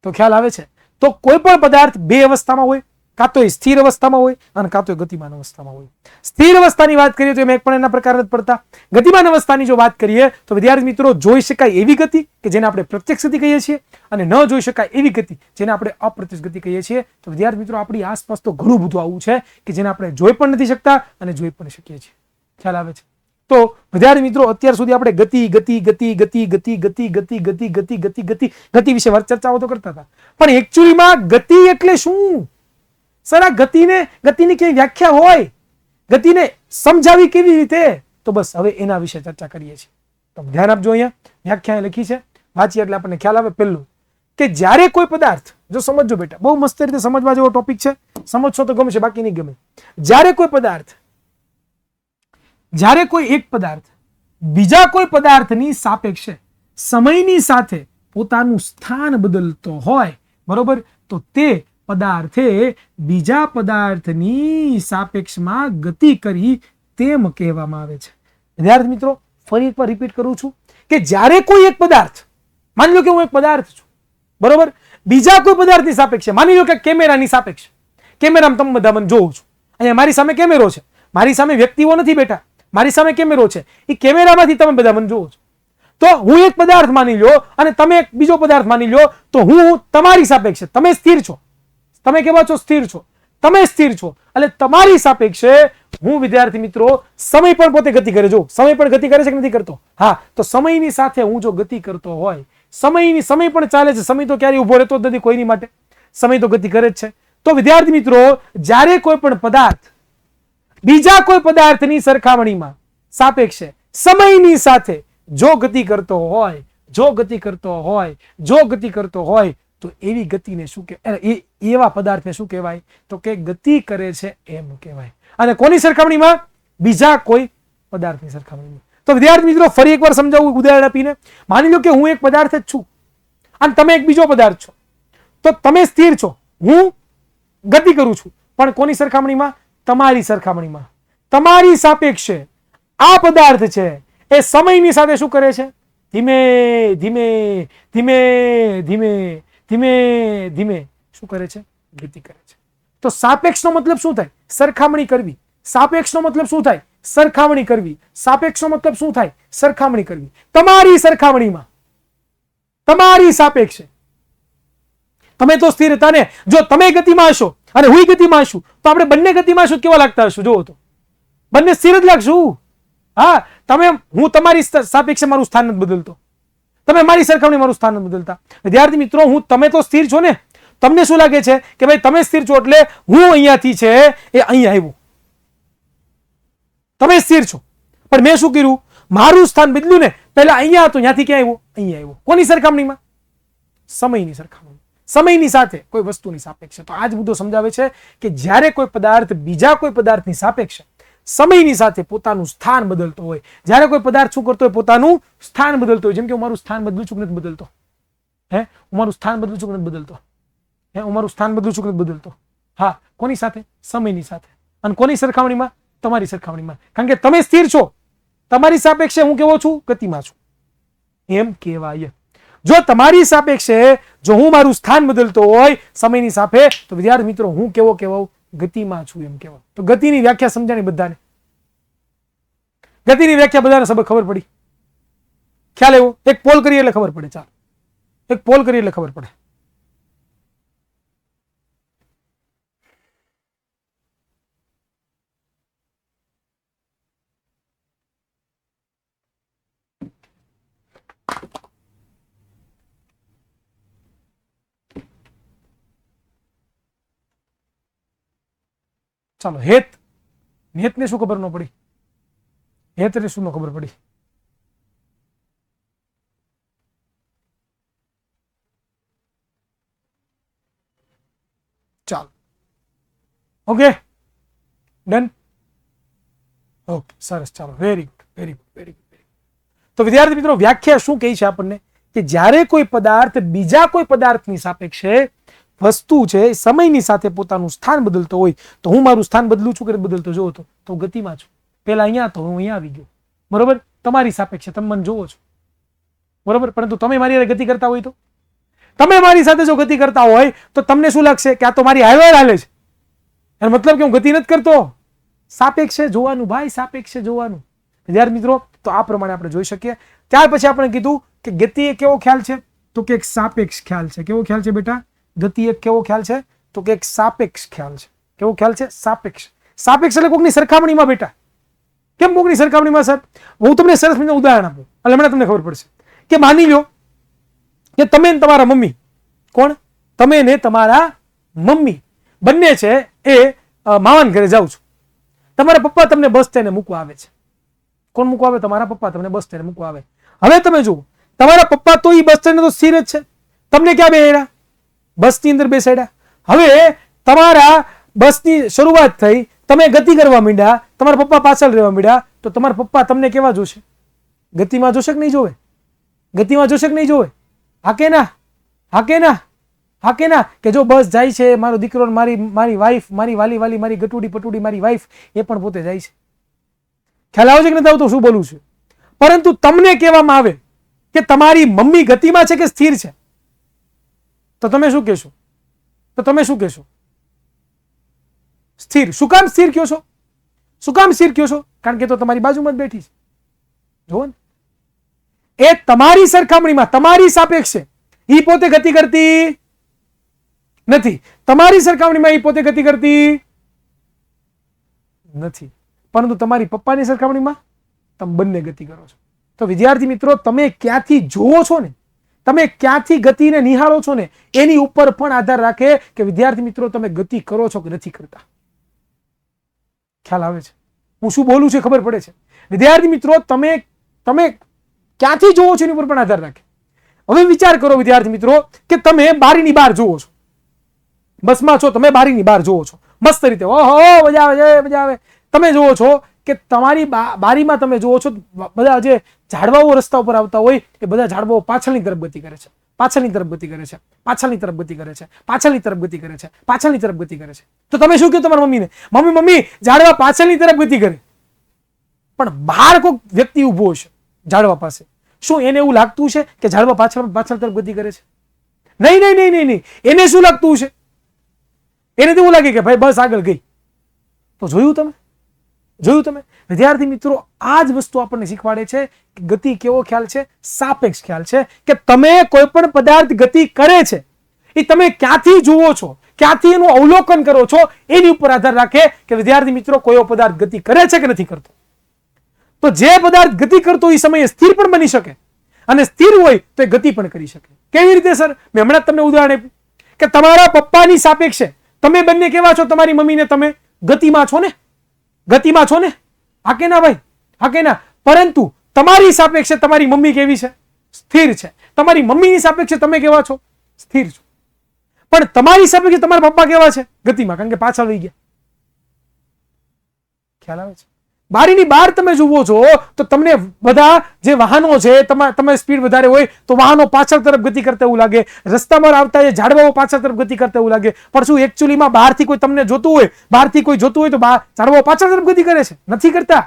[SPEAKER 2] તો ખ્યાલ આવે છે? તો કોઈ પણ પદાર્થ બે અવસ્થામાં હોય, કાં તો સ્થિર અવસ્થામાં હોય અને કાં તો ગતિમાન અવસ્થામાં હોય. સ્થિર અવસ્થાની વાત કરીએ તો એમાં એક પણ એના પ્રકાર નથી પડતા. ગતિમાન અવસ્થાની જો વાત કરીએ તો વિદ્યાર્થી મિત્રો જોઈ શકાય એવી ગતિ કે જેને આપણે પ્રત્યક્ષ ગતિ કહીએ છીએ, અને ન જોઈ શકાય એવી ગતિ જેને આપણે અપ્રત્યક્ષ ગતિ કહીએ છીએ. તો વિદ્યાર્થી મિત્રો આપણી આસપાસ તો ઘણું બધું આવું છે કે જેને આપણે જોઈ પણ નથી શકતા અને જોઈ પણ શકીએ છીએ. ખ્યાલ આવે છે? તો વિદ્યાર્થી મિત્રો અત્યાર સુધી આપણે ગતિ વિશે ચર્ચાઓ તો કરતા હતા, પણ એકચ્યુઅલીમાં ગતિ એટલે શું? સર આ ગતિની કઈ વ્યાખ્યા હોય? ગતિને સમજાવી કેવી રીતે? તો બસ હવે એના વિશે ચર્ચા કરીએ છીએ. તો ધ્યાન આપજો, અહીંયા વ્યાખ્યા લખી છે, વાંચીએ એટલે આપણને ખ્યાલ આવે. પહેલું કે જ્યારે કોઈ પદાર્થ, જો સમજો બેટા, બહુ મસ્ત રીતે સમજવા જેવો ટોપિક છે, સમજશો તો ગમશે, બાકી નહીં ગમે. જ્યારે કોઈ એક પદાર્થ બીજા કોઈ પદાર્થની સાપેક્ષે સમયની સાથે પોતાનું સ્થાન બદલતો હોય, બરોબર, તો તે પદાર્થે બીજા પદાર્થની સાપેક્ષમાં ગતિ કરી તેમ કહેવામાં આવે છે. વિદ્યાર્થી મિત્રો ફરી એકવાર રિપીટ કરું છું કે જ્યારે કોઈ એક પદાર્થ, માની લો કે હું એક પદાર્થ છું, બરોબર, બીજા કોઈ પદાર્થની સાપેક્ષે, માની લો કે કેમેરાની સાપેક્ષે, કેમેરામાં તમે બધા મને જોવો છો, અહીંયા મારી સામે કેમેરો છે, મારી સામે વ્યક્તિઓ નથી બેઠા, મારી સામે કેમેરો છે, એ કેમેરામાંથી તમે બધા મને જોવો છો. તો હું એક પદાર્થ માની લો અને તમે એક બીજો પદાર્થ માની લો, તો હું તમારી સાપેક્ષે, તમે સ્થિર છો, તમે કેવા છો? સ્થિર છો. તમે સ્થિર છો એટલે તમારી સાપેક્ષે હું, વિદ્યાર્થી મિત્રો, સમય પણ પોતે ગતિ કરે. જો સમય પણ ગતિ કરે છે કે નથી કરતો? હા. તો સમયની સાથે હું જો ગતિ કરતો હોય, સમય પણ ચાલે છે, સમય તો ક્યારેય ઉભો રહેતો જ નથી કોઈની માટે, સમય તો ગતિ કરે જ છે. તો વિદ્યાર્થી મિત્રો જ્યારે કોઈ પણ પદાર્થ બીજા કોઈ પદાર્થની સરખામણીમાં સાપેક્ષે સમયની સાથે જો ગતિ કરતો હોય તો એવી ગતિને શું કહેવાય? એવા પદાર્થને શું કહેવાય? તો કે ગતિ કરે છે એમ કહેવાય. અને કોની સરખામણીમાં? બીજા કોઈ પદાર્થની સરખામણીમાં. તો વિદ્યાર્થી મિત્રો ફરી એકવાર સમજાવું ઉદાહરણ આપીને. માની લો કે હું એક પદાર્થ જ છું અને તમે એક બીજો પદાર્થ છો. તો તમે સ્થિર છો, હું ગતિ કરું છું, પણ કોની સરખામણીમાં? તમારી સરખામણીમાં. તમારી સાપેક્ષે આ પદાર્થ છે એ સમયની સાથે શું કરે છે? ધીમે ધીમે શું કરે છે? ગતિ કરે છે. તો સાપેક્ષનો મતલબ શું થાય? સરખામણી કરવી. સાપેક્ષનો મતલબ શું થાય? સરખામણી કરવી. સાપેક્ષનો મતલબ શું થાય? સરખામણી કરવી. તમારી સરખામણીમાં, તમારી સાપેક્ષે. તમે તો સ્થિર હતા ને. જો તમે ગતિમાં હશો અને હું ગતિમાં હશું તો આપણે બંને ગતિમાં હશું, કેવા લાગતા હશું? જોવો તો બંને સ્થિર જ લાગશું. હા, હું તમારી સાપેક્ષે મારું સ્થાન નથી બદલતો, તમે મારી સરખામણી મારું સ્થાન નથી બદલતા. વિદ્યાર્થી મિત્રો તમે તો સ્થિર છો ને. તમને શું લાગે છે કે ભાઈ તમે સ્થિર છો એટલે હું અહીંયાથી છે એ અહીંયા આવ્યો? તમે સ્થિર છો પણ મેં શું કર્યું? મારું સ્થાન બદલ્યું ને. પહેલા અહીંયા હતો, ત્યાંથી ક્યાં આવ્યો? અહીંયા આવ્યો. કોની સરખામણીમાં? સમયની સરખામણી. સમયની સાથે કોઈ વસ્તુની સાપેક્ષે. તો આ જ મુદ્દો સમજાવે છે કે જ્યારે કોઈ પદાર્થ બીજા કોઈ પદાર્થની સાપેક્ષે સમયની સાથે પોતાનું સ્થાન બદલતો હોય, જ્યારે કોઈ પદાર્થ શું કરતો હોય? પોતાનું સ્થાન બદલતો હોય. જેમ કે હું મારું સ્થાન બદલું છું કે નથી બદલતો? હું મારું સ્થાન બદલું છું કે નથી બદલતો? હું મારું સ્થાન બદલું છું કે નથી બદલતો? હા. કોની સાથે? સમયની સાથે. અને કોની સરખામણીમાં? તમારી સરખામણીમાં. કારણ કે તમે સ્થિર છો, તમારી સાપેક્ષે હું કેવો છું? ગતિમાં છું, એમ કહેવાય. જો તમારી સાપેક્ષે જો હું મારું સ્થાન બદલતો હોય સમયની સાથે, તો વિદ્યાર્થી મિત્રો હું કેવો કહેવાઉં? ગતિમાં છું એમ કહેવાય. તો ગતિની વ્યાખ્યા સમજાણી બધાને? ગતિની વ્યાખ્યા બધાને ખબર પડી? ખ્યાલ આવ્યો? એક પોલ કરીએ એટલે ખબર પડે. ચાલો એક પોલ કરીએ એટલે ખબર પડે. ચાલો હેત, હેતને શું ખબર ન પડી? હેત એટલે શું ન ખબર પડી? ચાલો ઓકે ડન. ઓકે સરસ, ચાલો very good very good very good. તો વિદ્યાર્થી મિત્રો વ્યાખ્યા શું કહે છે આપણને કે જ્યારે કોઈ પદાર્થ બીજા કોઈ પદાર્થની સાપેક્ષે વસ્તુ છે સમયની સાથે પોતાનું સ્થાન બદલતો હોય, તો હું મારું સ્થાન બદલું છું કે બદલતો જોવો તો હું ગતિમાં છું. પેલા અહીંયા તો હું અહીંયા આવી ગયો, બરોબર? તમારી સાપેક્ષે તમે મને જોવો છો, બરોબર? પરંતુ તમે મારી હારે ગતિ કરતા હોય, તો તમે મારી સાથે જો ગતિ કરતા હોય તો તમને શું લાગશે કે આ તો મારી હારે હાલે છે, એનો મતલબ કે હું ગતિ નથી કરતો. સાપેક્ષે જોવાનું ભાઈ, સાપેક્ષે જોવાનું. વિદ્યાર્થી મિત્રો તો આ પ્રમાણે આપણે જોઈ શકીએ. ત્યાર પછી આપણે કીધું કે ગતિ એ કેવો ખ્યાલ છે? તો કે એક સાપેક્ષ ખ્યાલ છે. કેવો ખ્યાલ છે બેટા? ગતિ એક કેવો ખ્યાલ છે? તો કે એક સાપેક્ષ ખ્યાલ છે. કેવો ખ્યાલ છે? સાપેક્ષ. સાપેક્ષ એટલે કોકની સરખામણીમાં બેટા. કેમ કોકની સરખામણીમાં સર? હું તમને સરસ મજાનું ઉદાહરણ આપું એટલે હમણાં તમને ખબર પડશે કે માની લો કે તમે ને તમારા મમ્મી, કોણ? તમે ને તમારા મમ્મી બંને છે એ મામાના ઘરે જાવ છો. તમારા પપ્પા તમને બસ સ્ટેન્ડે મૂકવા આવે છે. કોણ મૂકવા આવે? તમારા પપ્પા તમને બસ સ્ટેન્ડે મૂકવા આવે. હવે તમે જુઓ, તમારા પપ્પા તો એ બસ સ્ટેન્ડ તો સ્થિર જ છે, તમને ક્યાં બેસાડ્યા? બસની અંદર બેસાડ્યા. હવે તમારા બસની શરૂઆત થઈ, તમે ગતિ કરવા માંડ્યા, તમારા પપ્પા પાછળ રહેવા માંડ્યા, તો તમારા પપ્પા તમને કેવા જોશે? ગતિમાં જોશે કે નહીં જોવે? ગતિમાં જોશે કે નહીં જોવે? હા કે ના? હા કે ના? હા કે ના? કે જો બસ જાય છે, મારો દીકરો, મારી વાઈફ, મારી વાલી વાલી, મારી ગટુડી પટુડી, મારી વાઈફ એ પણ પોતે જાય છે. ખ્યાલ આવે છે કે નથી આવતો શું બોલું છું? પરંતુ તમને કહેવામાં આવે કે તમારી મમ્મી ગતિમાં છે કે સ્થિર છે, તો તમે શું કહેશો? તો તમે શું કહેશો? સ્થિર. શું કામ સ્થિર કહો છો? શું કામ સ્થિર કહો છો? કારણ કે તો તમારી બાજુમાં જ બેઠી છે. જુઓ ને, એ તમારી સરખામણીમાં, તમારી સાપેક્ષે ઈ પોતે ગતિ કરતી નથી. તમારી સરખામણીમાં ઈ પોતે ગતિ કરતી નથી, પરંતુ તમારી પપ્પાની સરખામણીમાં તમે બંને ગતિ કરો છો. તો વિદ્યાર્થી મિત્રો તમે ક્યાંથી જોવો છો ને, તમે ક્યાંથી ગતિને નિહાળો છો ને, એની ઉપર પણ આધાર રાખે કે વિદ્યાર્થી મિત્રો તમે ગતિ કરો છો કે નથી કરતા. ખ્યાલ આવે છે હું શું બોલું છું? ખબર પડે છે વિદ્યાર્થી મિત્રો? તમે ક્યાંથી જોવો છો એની ઉપર પણ આધાર રાખે. હવે વિચાર કરો વિદ્યાર્થી મિત્રો કે તમે બારીની બહાર જોવો છો, બસમાં છો, તમે બારીની બહાર જોવો છો મસ્ત રીતે, ઓહો મજા આવે છે, મજા આવે. તમે જોવો છો કે તમારી બારીમાં તમે જોવો છો બધા જે ઝાડવાઓ રસ્તા ઉપર આવતા હોય એ બધા ઝાડવાઓ પાછળની તરફ ગતિ કરે છે, પાછળની તરફ ગતિ કરે છે, પાછળની તરફ ગતિ કરે છે, પાછળની તરફ ગતિ કરે છે, પાછળની તરફ ગતિ કરે છે. તો તમે શું કહો તમારા મમ્મીને? મમ્મી ઝાડવા પાછળની તરફ ગતિ કરે. પણ બહાર કોઈક વ્યક્તિ ઉભો છે ઝાડવા પાસે, શું એને એવું લાગતું છે કે ઝાડવા પાછળ તરફ ગતિ કરે છે? નહીં નહીં નહીં નહીં નહીં. એને શું લાગતું છે? એને તો એવું લાગે કે ભાઈ બસ આગળ ગઈ. તો જોયું તમે? જોયું તમે? વિદ્યાર્થી મિત્રો આ જ વસ્તુ આપણને શીખવાડે છે કે ગતિ કેવો ખ્યાલ છે? સાપેક્ષ ખ્યાલ છે. કે તમે કોઈ પણ પદાર્થ ગતિ કરે છે એ તમે ક્યાંથી જુઓ છો, ક્યાંથી એનું અવલોકન કરો છો એની ઉપર આધાર રાખે કે વિદ્યાર્થી મિત્રો કોઈ પદાર્થ ગતિ કરે છે કે નથી કરતો. તો જે પદાર્થ ગતિ કરતો એ સમયે સ્થિર પણ બની શકે અને સ્થિર હોય તો એ ગતિ પણ કરી શકે. કેવી રીતે સર? મેં હમણાં તમને ઉદાહરણ આપ્યું કે તમારા પપ્પાની સાપેક્ષે તમે બંને કેવા છો? તમારી મમ્મીને તમે ગતિમાં છો ને, ગતિમાં છો ને? હા કે ના ભાઈ? હા કે ના? પરંતુ તમારી સાપેક્ષે તમારી મમ્મી કેવી છે? સ્થિર છે. તમારી મમ્મીની સાપેક્ષે તમે કેવા છો? સ્થિર છો. પણ તમારી સાપેક્ષે તમારા પપ્પા કેવા છે? ગતિમાં, કારણ કે પાછળ વહી ગયા. ખ્યાલ આવે છે? બારીની બહાર તમે જુઓ છો તો તમને બધા જે વાહનો છે, તમે સ્પીડ વધારે હોય તો વાહનો પાછળ તરફ ગતિ કરતા એવું લાગે, રસ્તામાં આવતા એ ઝાડવાઓ પાછળ તરફ ગતિ કરતા એવું લાગે. પણ શું એકચ્યુઅલીમાં બહારથી કોઈ તમને જોતું હોય, બહારથી કોઈ જોતું હોય તો ઝાડવાઓ પાછળ તરફ ગતિ કરે છે? નથી કરતા,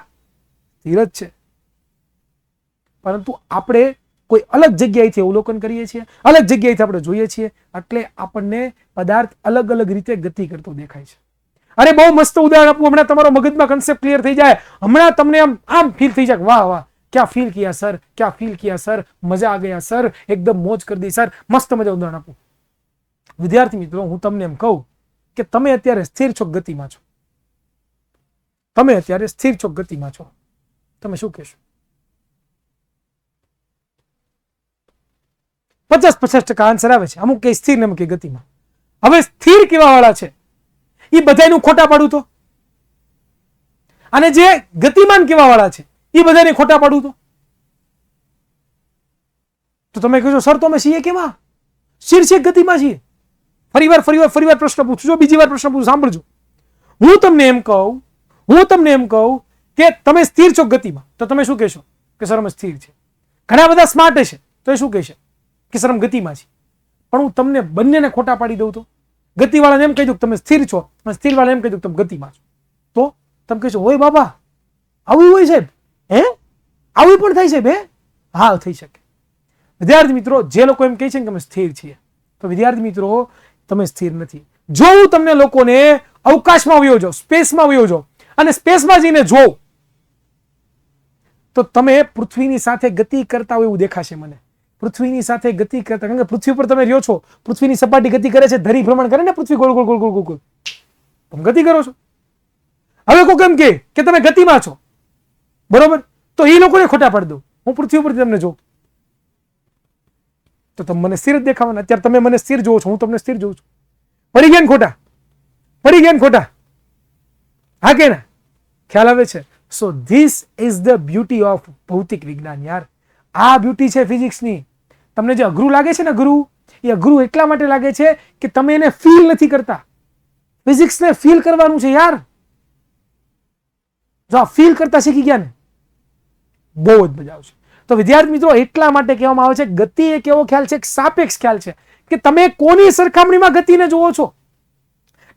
[SPEAKER 2] સ્થિર જ છે. પરંતુ આપણે કોઈ અલગ જગ્યાએથી અવલોકન કરીએ છીએ, અલગ જગ્યાએથી આપણે જોઈએ છીએ, એટલે આપણને પદાર્થ અલગ અલગ રીતે ગતિ કરતો દેખાય છે. અરે બહુ મસ્ત ઉદાહરણ આપું, હમણાં તમારો મગજમાં કન્સેપ્ટ ક્લિયર થઈ જાય. હમણાં તમને આમ ફીલ થઈ જાય, વાહ વાહ ક્યાં ફીલ કિયા સર, ક્યાં ફીલ કિયા સર, મજા આ ગયા સર, એકદમ મોજ કરી દી સર. મસ્ત મજા ઉદાહરણ આપું. વિદ્યાર્થી મિત્રો હું તમને એમ કહું કે તમે અત્યારે સ્થિર છો, ગતિમાં છો. તમે અત્યારે સ્થિર છો, ગતિમાં છો. તમે શું કહેશો? 50% આન્સર આવે છે. અમુક કે સ્થિર ને અમુક કે ગતિમાં. હવે સ્થિર કેવા વાળા છે એ બધાનું ખોટા પાડું તો અને જે ગતિમાન કહેવા વાળા છે એ બધાને ખોટા પાડું તો તમે કહેશો સર તો અમે છીએ કેમાં? સ્થિર છે ગતિમાં છીએ. ફરીવાર પ્રશ્ન પૂછું છું, બીજી વાર પ્રશ્ન પૂછું, સાંભળજો. હું તમને એમ કહું કે તમે સ્થિર છો ગતિમાં, તો તમે શું કહેશો? કે સર અમે સ્થિર છે. ઘણા બધા સ્માર્ટ હશે તો એ શું કહેશે? કે સર અમે ગતિમાં છે. પણ હું તમને બંનેને ખોટા પાડી દઉં તો ગતિવાળાને એમ કહી દઉં તમે સ્થિર છો અને સ્થિરવાળાને એમ કહી દઉં તમે ગતિમાં છો, તો તમે કહેશો હોય બાબા આવું હોય સાહેબ? હે આવું પણ થાય સાહેબ? હે હા થઈ શકે. વિદ્યાર્થી મિત્રો, જે લોકો એમ કહે છે કે અમે સ્થિર છીએ, તો વિદ્યાર્થી મિત્રો તમે સ્થિર નથી. જો હું તમને લોકોને અવકાશમાં વયો જાઉં, સ્પેસમાં વયો જાઉં અને સ્પેસમાં જઈને જોઉં તો તમે પૃથ્વીની સાથે ગતિ કરતા હોય એવું દેખાશે મને. પૃથ્વીની સાથે ગતિ કરતા, કારણ કે પૃથ્વી પર તમે રહ્યો છો, પૃથ્વીની સપાટી ગતિ કરે છે, ધરી ભ્રમણ કરે ને પૃથ્વી ગોળ ગોળ ગોળ ગોળ ગોળ, તમે ગતિ કરો છો. હવે કોઈ કેમ કે તમે ગતિમાં છો, બરોબર, તો એ લોકોને ખોટા પાડી દઉં. હું પૃથ્વી ઉપરથી તમને જોઉં તો તમે મને સ્થિર જ દેખાવાના. અત્યારે તમે મને સ્થિર જોવો છો, હું તમને સ્થિર જોઉં છું. પડી ગયા ને ખોટા? પડી ગયા ને ખોટા? હા કે ના? ખ્યાલ આવે છે? So this is the beauty of ભૌતિક વિજ્ઞાન યાર. આ બ્યુટી છે ફિઝિક્સની. તમને જે અઘરું લાગે છે ને, એ અઘરું એટલા માટે લાગે છે કે તમે એને ફીલ નથી કરતા. ફિઝિક્સને ફીલ કરવાનું છે યાર. જો આ ફીલ કરતા શીખી ગયા ને, બહુ જ મજા આવશે. તો વિદ્યાર્થી મિત્રો, એટલા માટે કહેવામાં આવે છે ગતિ એક એવો ખ્યાલ છે, એક સાપેક્ષ ખ્યાલ છે કે તમે કોની સરખામણીમાં ગતિને જોવો છો,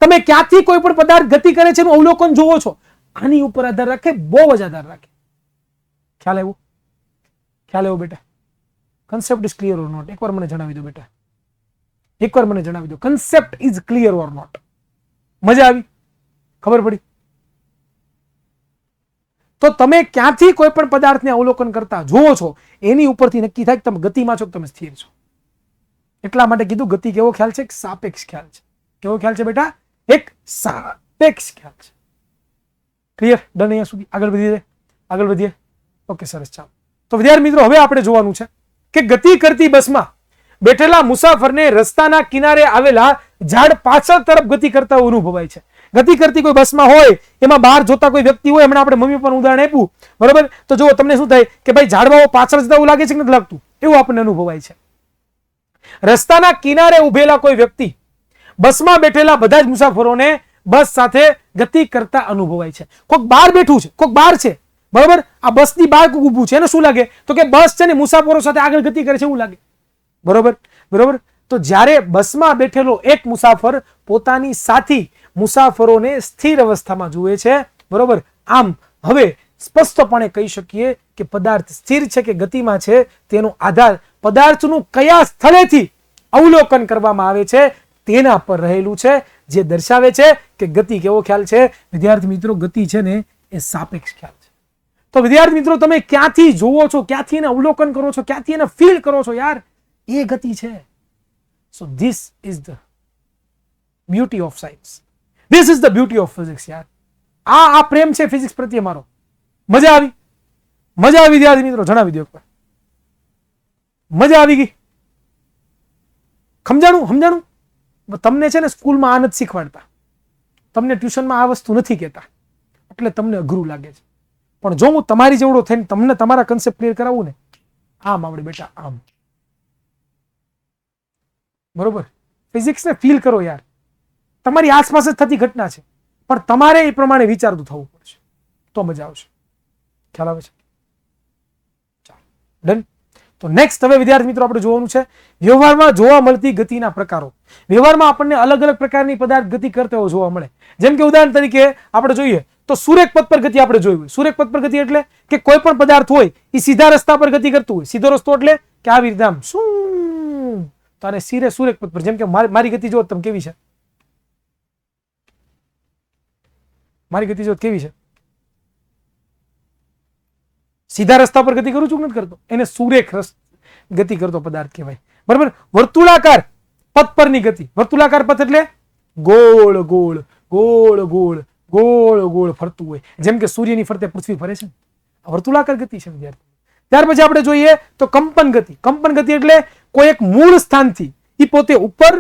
[SPEAKER 2] તમે ક્યાંથી કોઈ પણ પદાર્થ ગતિ કરે છે એનું અવલોકન જોવો છો, આની ઉપર આધાર રાખે, બહુ જ આધાર રાખે. ખ્યાલ આવ્યો? ખ્યાલ આવ્યો બેટા? Concept is clear or not? એકવાર મને જણાવી દો બેટા, એકવાર મને જણાવી દો, concept is clear or not? મજા આવી? ખબર પડી? તો તમે ક્યાંથી કોઈ પણ પદાર્થને અવલોકન કરતા જોવો છો એની ઉપરથી નક્કી થાય કે તમે ગતિમાં છો કે તમે સ્થિર છો. એટલા માટે કીધું ગતિ કેવો ખ્યાલ છે? એક સાપેક્ષ ખ્યાલ છે. કેવો ખ્યાલ છે બેટા? એક સાપેક્ષ ખ્યાલ છે. ક્લિયર? ડન? અહીંયા સુધી આગળ વધીએ. ઓકે, સરસ, ચાલો. તો વિદ્યાર્થી મિત્રો, હવે આપણે જોવાનું છે કે ગતિ કરતી બસમાં બેઠેલા મુસાફરને રસ્તાના કિનારે આવેલા ઝાડ પાછળ તરફ ગતિ કરતા અનુભવાય છે. ગતિ કરતી કોઈ બસમાં હોય, એમાં બહાર જોતા કોઈ વ્યક્તિ હોય, હમણાં આપણે મમ્મી પપ્પાનું ઉદાહરણ આપ્યું, બરોબર, તો જો તમને શું થાય કે ભાઈ ઝાડવાઓ પાછળ જતા એવું લાગે છે કે નથી લાગતું? એવું આપણને અનુભવાય છે. રસ્તાના કિનારે ઉભેલા કોઈ વ્યક્તિ બસમાં બેઠેલા બધા જ મુસાફરોને બસ સાથે ગતિ કરતા અનુભવાય છે. કોઈક બહાર બેઠું છે, કોઈક બહાર છે, બરોબર, આ બસની બહાર કોઈક ઊભું છે, એને શું લાગે? તો કે બસ છે ને મુસાફરો સાથે આગળ ગતિ કરે છે એવું લાગે, બરોબર. તો જ્યારે બસમાં બેઠેલો એક મુસાફર પોતાની સાથી મુસાફરોને સ્થિર અવસ્થામાં જુએ છે, બરોબર, આમ હવે સ્પષ્ટપણે કહી શકીએ કે પદાર્થ સ્થિર છે કે ગતિમાં છે તેનો આધાર પદાર્થનું કયા સ્થળેથી અવલોકન કરવામાં આવે છે તેના પર રહેલું છે, જે દર્શાવે છે કે ગતિ કેવો ખ્યાલ છે. વિદ્યાર્થી મિત્રો, ગતિ છે ને એ સાપેક્ષ ખ્યાલ છે. તો વિદ્યાર્થી મિત્રો, તમે ક્યાંથી જોવો છો, ક્યાંથી એને અવલોકન કરો છો, ક્યાંથી એને ફીલ કરો છો યાર, એ ગતિ છે. So this is the beauty of science. This is the beauty of physics યાર. આ પ્રેમ છે ફિઝિક્સ પ્રત્યે મારો. મજા આવી? વિદ્યાર્થી મિત્રો, જણાવી દો એકવાર. મજા આવી ગઈ? સમજાણું? તમને છે ને સ્કૂલમાં આ નથી શીખવાડતા, તમને ટ્યુશનમાં આ વસ્તુ નથી કહેતા, એટલે તમને અઘરું લાગે છે. પણ જો હું તમારી જેવડો થઈને તમને તમારા કન્સેપ્ટ ક્લિયર કરાવું ને, આમ આવડે બેટા, આમ. બરોબર? ફિઝિક્સને ફીલ કરો યાર. તમારી આસપાસ જ થતી ઘટના છે, પણ તમારે એ પ્રમાણે વિચારતું થવું પડશે, તો મજા આવશે. ખ્યાલ આવે છે? ચાલો, ડન. તો નેક્સ્ટ હવે વિદ્યાર્થી મિત્રો આપણે જોવાનું છે વ્યવહારમાં જોવા મળતી ગતિના પ્રકારો. વ્યવહારમાં આપણને અલગ અલગ પ્રકારની પદાર્થ ગતિ કરતા હોય જોવા મળે. જેમ કે ઉદાહરણ તરીકે આપણે જોઈએ તો સુરેખ પથ પર ગતિ આપણે જોઈ હોય. સુરેખ પથ પર ગતિ એટલે કે કોઈ પણ પદાર્થ હોય એ સીધા રસ્તા પર ગતિ કરતું હોય. સીધો રસ્તો એટલે કે આવી રીતે આમ શું, તો આને સુરેખ પથ પર. જેમ કે મારી ગતિ જો તમે કેવી છે, મારી ગતિ જો કેવી છે, સીધા રસ્તા પર ગતિ કરું છું કે નથી કરતો, એને સુરેખ ગતિ કરતો પદાર્થ કહેવાય. બરાબર? વર્તુળાકાર પથ પરની ગતિ. વર્તુળાકાર પથ એટલે ગોળ ગોળ ગોળ ગોળ ગોળ ગોળ ફરતું હોય, જેમ કે સૂર્યની ફરતે પૃથ્વી ફરે છે, વર્તુળાકાર ગતિ છે વિદ્યાર્થી. ત્યાર પછી આપણે જોઈએ તો કંપન ગતિ. કંપન ગતિ એટલે કોઈ એક મૂળ સ્થાનથી એ પોતે ઉપર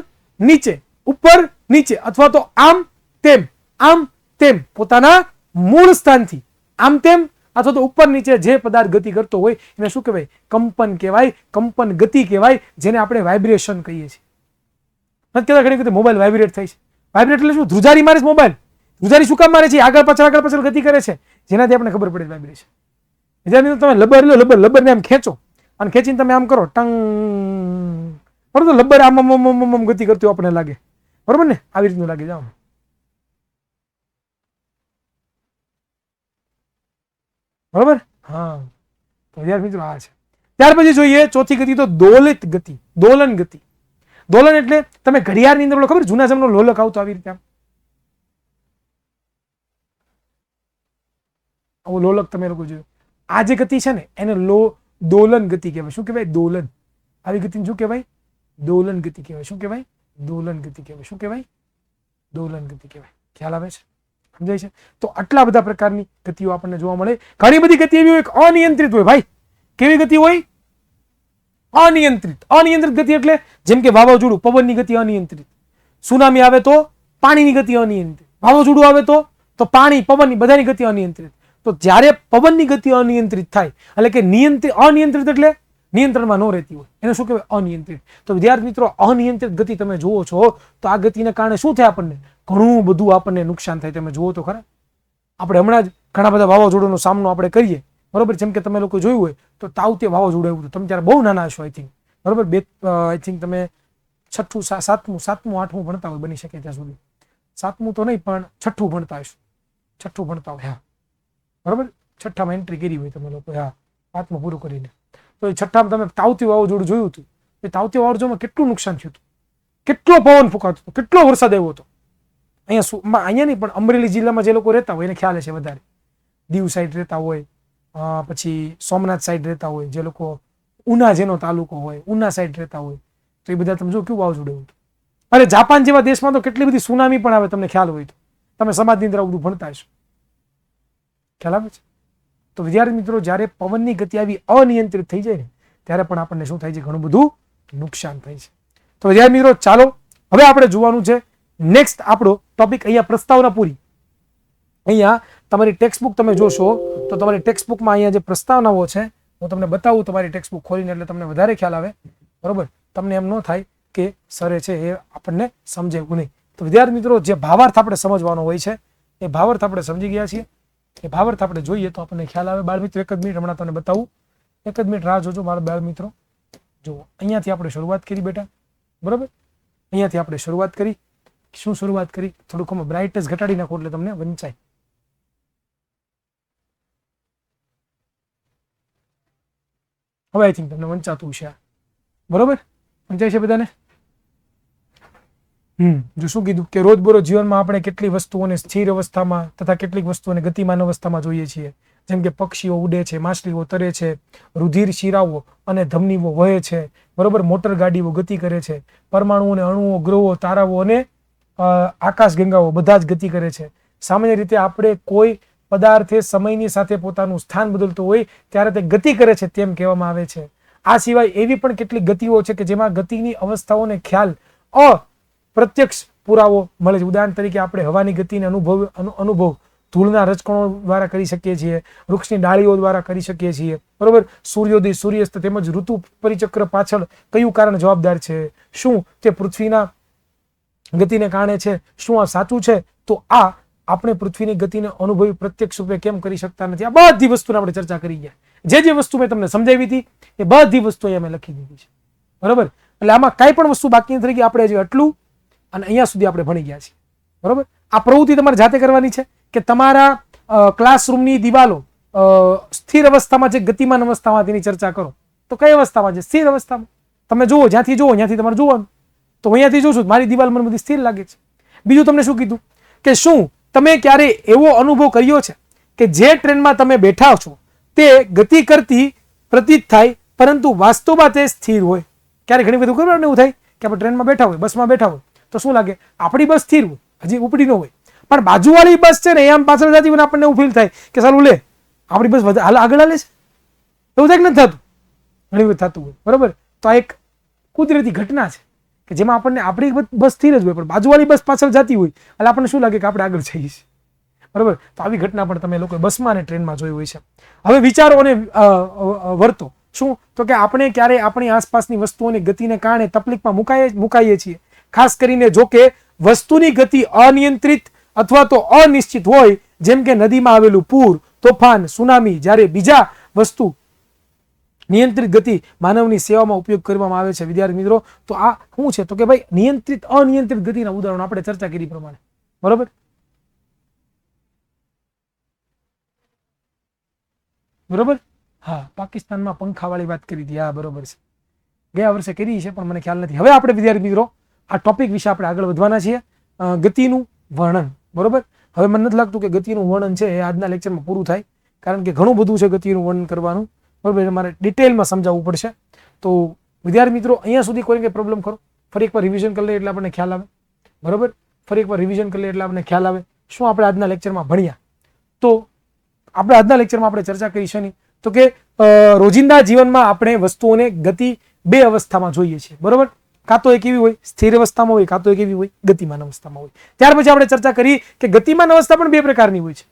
[SPEAKER 2] નીચે અથવા તો આમ તેમ પોતાના મૂળ સ્થાનથી આમ તેમ અથવા તો ઉપર નીચે જે પદાર્થ ગતિ કરતો હોય એને શું કહેવાય? કંપન કહેવાય, કંપન ગતિ કહેવાય, જેને આપણે વાઇબ્રેશન કહીએ છીએ. નથી કહેતા ઘણી વખત મોબાઈલ વાઇબ્રેટ થાય છે. વાઇબ્રેટ એટલે શું? ધ્રુજારી મારે છે મોબાઈલ. ધ્રુજારી શું કામ મારે છે? આગળ પાછળ ગતિ કરે છે, જેનાથી આપણે ખબર પડે વાઇબ્રેશન. જેનાથી તમે લબર લો, લબરને આમ ખેંચો અને ખેંચીને તમે આમ કરો ટંગ, બરોબર, તો લબર આમ ગતિ કરતી આપણને લાગે, બરોબર ને? આવી રીતનું લાગે. જાઓ બરોબર. હા, તો વિદ્યાર્થી મિત્રો આ છે. ત્યાર પછી જોઈએ ચોથી ગતિ, તો દોલિત ગતિ, દોલન ગતિ. દોલન એટલે તમે ઘડિયાળની અંદર ખબર જૂના જમાનો લોલક આવતો આવી રીતે આવો લોલક તમે લોકો જોયું. આ જે ગતિ છે ને એને દોલન ગતિ કહેવાય. શું કહેવાય? દોલન. આવી ગતિને શું કહેવાય? દોલન ગતિ કહેવાય. શું કહેવાય? દોલન ગતિ કહેવાય. શું કહેવાય? દોલન ગતિ કહેવાય. ખ્યાલ આવે છે? સમજાય છે? તો આટલા બધા પ્રકારની ગતિઓ આપણને જોવા મળે. ઘણી બધી ગતિ એવી હોય અનિયંત્રિત હોય. ભાઈ કેવી ગતિ હોય? અનિયંત્રિત. અનિયંત્રિત ગતિ એટલે જેમ કે વાવાઝોડું, પવનની ગતિ અનિયંત્રિત. સુનામી આવે તો પાણીની ગતિ અનિયંત્રિત. વાવાઝોડું આવે તો પાણી, પવનની બધાની ગતિ અનિયંત્રિત. તો જ્યારે પવનની ગતિ અનિયંત્રિત થાય એટલે કે અનિયંત્રિત એટલે નિયંત્રણમાં ન રહેતી હોય, એને શું કહેવાય? અનિયંત્રિત. તો વિદ્યાર્થી મિત્રો, અનિયંત્રિત ગતિ તમે જુઓ છો તો આ ગતિને કારણે શું થાય? આપણને ઘણું બધું આપણને નુકસાન થાય. તમે જુઓ તો ખરા, આપણે હમણાં જ ઘણા બધા વાવાઝોડાનો સામનો આપણે કરીએ, બરોબર. જેમ કે તમે લોકો જોયું હોય તો તાવતે વાવાઝોડું આવ્યું હતું. તમે ત્યારે બહુ નાના હશો, આઈ થિંક, બરોબર. આઈ થિંક તમે 6ઠું 7મું 8મું ભણતા હોય, બની શકે ત્યાં સુધી. 7મું તો નહીં પણ 6ઠું ભણતા હશો. 6ઠું ભણતા હોય, હા, બરોબર. 6ઠ્ઠામાં એન્ટ્રી કરી હોય તમે લોકો, હા, 5મું પૂરું કરીને. તો એ 6ઠ્ઠામાં તમે તાવતી વાવાઝોડું જોયું હતું. એ તાવતી વાવાઝોડામાં કેટલું નુકસાન થયું હતું, કેટલો પવન ફૂંકાતો હતો, કેટલો વરસાદ આવ્યો હતો. અહીંયા નહીં પણ અમરેલી જિલ્લામાં જે લોકો રહેતા હોય એને ખ્યાલ હશે વધારે. દીવ સાઈડ રહેતા હોય, પછી સોમનાથ સાઈડ રહેતા હોય, જે લોકો ઉના જેનો તાલુકો હોય, ઉના સાઈડ રહેતા હોય, તો એ બધા તમે જો કેવું વાવાઝોડું આવ્યું. અરે જાપાન જેવા દેશમાં તો કેટલી બધી સુનામી પણ આવે, તમને ખ્યાલ હોય તો. તમે સમાજની અંદર બધું ભણતા હશો, ખ્યાલ આવે છે? તો વિદ્યાર્થી મિત્રો, જ્યારે પવનની ગતિ આવી અનિયંત્રિત થઈ જાય ને ત્યારે પણ આપણને શું થાય છે? ઘણું બધું નુકસાન થાય છે. તો વિદ્યાર્થી મિત્રો, ચાલો હવે આપણે જોવાનું છે નેક્સ્ટ આપણો ટોપિક. અહીંયા પ્રસ્તાવના પૂરી. અહીંયા તમારી ટેક્સ્ટબુક તમે જોશો તો તમારી ટેક્સ્ટબુકમાં અહીંયા જે પ્રસ્તાવનાઓ છે હું તમને બતાવું તમારી ટેક્સ્ટબુક ખોલીને, એટલે તમને વધારે ખ્યાલ આવે, બરોબર. તમને એમ ન થાય કે સરે છે એ આપણને સમજાવ્યું નહીં. તો વિદ્યાર્થી મિત્રો, જે ભાવાર્થ આપણે સમજવાનો હોય છે એ ભાવાર્થ આપણે સમજી ગયા છીએ. એ ભાવાર્થ આપણે જોઈએ તો આપણને ખ્યાલ આવે. બાળ મિત્રો, એક જ મિનિટ હમણાં તમને બતાવું, એક જ મિનિટ રાહ જોજો મારા બાળ મિત્રો. જુઓ, અહીંયાથી આપણે શરૂઆત કરી બેટા, બરોબર. અહીંયાથી આપણે શરૂઆત કરી. શું શરૂઆત કરી? થોડુંક બ્રાઇટનેસ ઘટાડી નાખો એટલે તમને વંચાય. હવે આઈ થિંક તમને વંચાતું છે, બરોબર. વંચાય છે બધાને? જો શું કીધું કે રોજબરોજ જીવનમાં આપણે કેટલી વસ્તુઓને સ્થિર અવસ્થામાં તથા કેટલીક વસ્તુઓને ગતિમાન અવસ્થામાં જોઈએ છીએ. જેમ કે પક્ષીઓ ઉડે છે, માછલીઓ તરે છે, રુધિર શિરાઓ અને ધમનીઓ વહે છે, બરોબર. મોટર ગાડીઓ ગતિ કરે છે, પરમાણુઓ અને અણુઓ, ગ્રહો, તારાઓ અને આકાશ ગંગાઓ બધા જ ગતિ કરે છે. સામાન્ય રીતે આપણે કોઈ પદાર્થે સમયની સાથે પોતાનું સ્થાન બદલતું હોય ત્યારે તે ગતિ કરે છે તેમ કહેવામાં આવે છે. આ સિવાય એવી પણ કેટલીક ગતિઓ છે કે જેમાં ગતિની અવસ્થાઓને ખ્યાલ અપ્રત્યક્ષ પુરાવો મળે છે. ઉદાહરણ તરીકે આપણે હવાની ગતિને અનુભવ ધૂળના રજકણો દ્વારા કરી શકીએ છીએ, વૃક્ષની ડાળીઓ દ્વારા કરી શકીએ છીએ, બરોબર. સૂર્યોદય, સૂર્યાસ્ત તેમજ ઋતુ પરિચક્ર પાછળ કયું કારણ જવાબદાર છે? શું તે પૃથ્વીના ગતિને કારણે છે? શું આ સાચું છે? તો આ આપણે પૃથ્વીની ગતિને અનુભવી પ્રત્યક્ષ રૂપે કેમ કરી શકતા નથી? આ બધી વસ્તુને આપણે ચર્ચા કરી ગયા. જે વસ્તુ મેં તમને સમજાવી હતી એ બધી વસ્તુ અહીંયા મેં લખી દીધી છે, બરોબર. એટલે આમાં કાંઈ પણ વસ્તુ બાકી નથી રહી ગઈ. આપણે હજી આટલું અને અહીંયા સુધી આપણે ભણી ગયા છીએ, બરોબર. આ પ્રવૃત્તિ તમારે જાતે કરવાની છે કે તમારા ક્લાસરૂમની દિવાલો સ્થિર અવસ્થામાં છે, ગતિમાન અવસ્થામાં તેની ચર્ચા કરો. તો કઈ અવસ્થામાં છે? સ્થિર અવસ્થામાં. તમે જુઓ, જ્યાંથી જુઓ ત્યાંથી તમારે જોવાનું. તો અહીંયાથી જોશું મારી દિવાલ મને બધી સ્થિર લાગે છે. બીજું તમને શું કીધું કે શું તમે ક્યારે એવો અનુભવ કર્યો છે કે જે ટ્રેનમાં તમે બેઠા છો તે ગતિ કરતી પ્રતીત થાય પરંતુ વાસ્તવમાં તે સ્થિર હોય? ક્યારે ઘણી બધું ખબર એવું થાય કે આપણે ટ્રેનમાં બેઠા હોય, બસમાં બેઠા હોય તો શું લાગે આપણી બસ સ્થિર હોય, હજી ઉપડી ન હોય, પણ બાજુવાળી બસ છે ને એમ પાછળ જતી હોય આપણને એવું ફીલ થાય કે સારું લે આપણી બસ આગળ હાલે છે. એવું થાય કે નથી થતું? ઘણી વખત થતું હોય, બરોબર. તો આ એક કુદરતી ઘટના છે કે જેમાં આપણને આપણી બસ સ્થિર જ હોય પણ બાજુવાળી બસ પાછળ જતી હોય એટલે આપણને શું લાગે કે આપણે આગળ જઈએ છીએ. બરોબર. તો આવી ઘટના પણ તમે લોકો બસમાં અને ટ્રેનમાં જોઈ હોય છે. હવે વિચારો અને વર્તો શું, તો કે આપણે ક્યારે આપણી આસપાસની વસ્તુઓની ગતિને કારણે તકલીફમાં મુકાઈએ છીએ. ખાસ કરીને જો કે વસ્તુની ગતિ અનિયંત્રિત અથવા તો અનિશ્ચિત હોય, જેમ કે નદીમાં આવેલું પૂર, તોફાન, સુનામી, જ્યારે બીજા વસ્તુ નિયંત્રિત ગતિ માનવની સેવામાં ઉપયોગ કરવામાં આવે છે. વિદ્યાર્થી મિત્રો, તો આ શું છે, તો કે ભાઈ નિયંત્રિત અનિયંત્રિત ગતિના ઉદાહરણો આપણે ચર્ચા કરી પ્રમાણે. બરોબર. બરોબર. હા, પાકિસ્તાનમાં પંખાવાળી વાત કરી હતી. હા, બરોબર છે, ગયા વર્ષે કરી છે પણ મને ખ્યાલ નથી. હવે આપણે વિદ્યાર્થી મિત્રો આ ટોપિક વિશે આપણે આગળ વધવાના છીએ. ગતિનું વર્ણન. બરોબર. હવે મને નથી લાગતું કે ગતિનું વર્ણન છે એ આજના લેક્ચરમાં પૂરું થાય, કારણ કે ઘણું બધું છે ગતિનું વર્ણન કરવાનું. બરોબર. મારે ડિટેલમાં સમજાવવું પડશે. તો વિદ્યાર્થી મિત્રો અહીંયા સુધી કોઈ કંઈ પ્રોબ્લેમ કરો, ફરી એકવાર રિવિઝન કરી લઈએ એટલે આપણને ખ્યાલ આવે. બરોબર. ફરી એકવાર રિવિઝન કરી લઈએ એટલે આપણને ખ્યાલ આવે શું આપણે આજના લેક્ચરમાં ભણ્યા. તો આપણે આજના લેક્ચરમાં આપણે ચર્ચા કરી છે નહીં, તો કે રોજિંદા જીવનમાં આપણે વસ્તુઓને ગતિ બે અવસ્થામાં જોઈએ છીએ. બરોબર. કાં તો એક એવી હોય સ્થિર અવસ્થામાં હોય, કાં તો એક એવી હોય ગતિમાન અવસ્થામાં હોય. ત્યાર પછી આપણે ચર્ચા કરી કે ગતિમાન અવસ્થા પણ બે પ્રકારની હોય છે.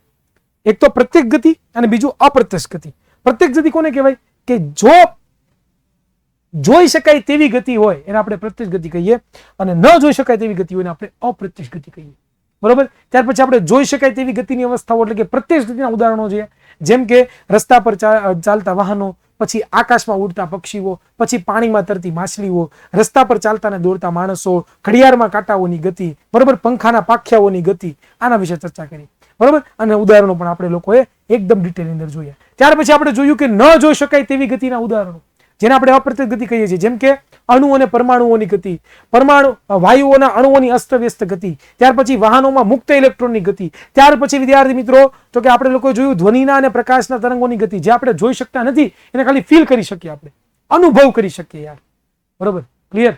[SPEAKER 2] એક તો પ્રત્યક્ષ ગતિ અને બીજું અપ્રત્યક્ષ ગતિ. પ્રત્યક્ષ ગતિ કોને કહેવાય, કે જો જોઈ શકાય તેવી ગતિ હોય એને આપણે પ્રત્યક્ષ ગતિ કહીએ, અને ન જોઈ શકાય તેવી ગતિ હોય એને આપણે અપ્રત્યક્ષ ગતિ કહીએ. બરોબર. ત્યાર પછી આપણે જોઈ શકાય તેવી ગતિની અવસ્થાઓ એટલે કે પ્રત્યક્ષ ગતિના ઉદાહરણો છે, જેમ કે રસ્તા પર ચાલતા વાહનો, પછી આકાશમાં ઉડતા પક્ષીઓ, પછી પાણીમાં તરતી માછલીઓ, રસ્તા પર ચાલતા ને દોડતા માણસો, ઘડિયાળમાં કાંટાઓની ગતિ, બરોબર, પંખાના પાંખિયાઓની ગતિ, આના વિશે ચર્ચા કરી. બરોબર. અને ઉદાહરણો પણ આપણે લોકોએ એકદમ ડિટેલની અંદર જોયા. ત્યાર પછી આપણે જોયું કે ન જોઈ શકાય તેવી ગતિના ઉદાહરણો, જેને આપણે અપ્રત્યક્ષ ગતિ કહીએ છીએ, જેમ કે અણુ અને પરમાણુઓની ગતિ, વાયુઓના અણુઓની અસ્તવ્યસ્ત ગતિ, ત્યાર પછી વાહનોમાં મુક્ત ઇલેક્ટ્રોનની ગતિ, ત્યાર પછી વિદ્યાર્થી મિત્રો તો કે આપણે લોકોએ જોયું ધ્વનિના અને પ્રકાશના તરંગોની ગતિ, જે આપણે જોઈ શકતા નથી એને ખાલી ફીલ કરી શકીએ, આપણે અનુભવ કરી શકીએ યાર. બરોબર. ક્લિયર.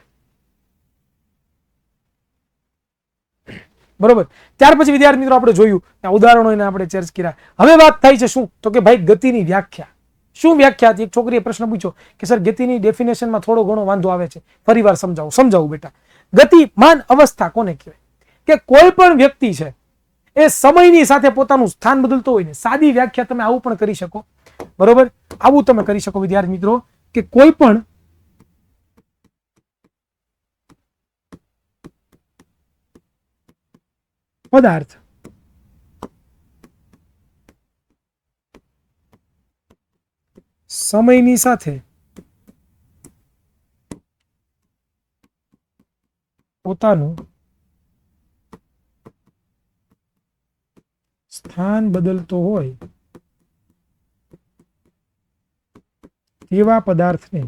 [SPEAKER 2] બરોબર. ત્યાર પછી વિદ્યાર્થી મિત્રો આપણે જોયું ઉદાહરણો એને આપણે ચર્ચા કર્યા. હવે વાત થાય છે શું, તો કે ભાઈ ગતિની વ્યાખ્યા. શું વ્યાખ્યા હતી? એક છોકરીએ પ્રશ્ન પૂછ્યો કે સર ગતિની ડેફિનેશનમાં થોડો ઘણો વાંધો આવે છે, ફરીવાર સમજાવું બેટા. ગતિમાન અવસ્થા કોને કહેવાય, કે કોઈ પણ વ્યક્તિ છે એ સમયની સાથે પોતાનું સ્થાન બદલતો હોય ને. સાદી વ્યાખ્યા તમે આવું પણ કરી શકો. બરોબર. આવું તમે કરી શકો વિદ્યાર્થી મિત્રો, કે કોઈ પણ પદાર્થ સમયની સાથે પોતાનું સ્થાન બદલતો હોય તેવા પદાર્થને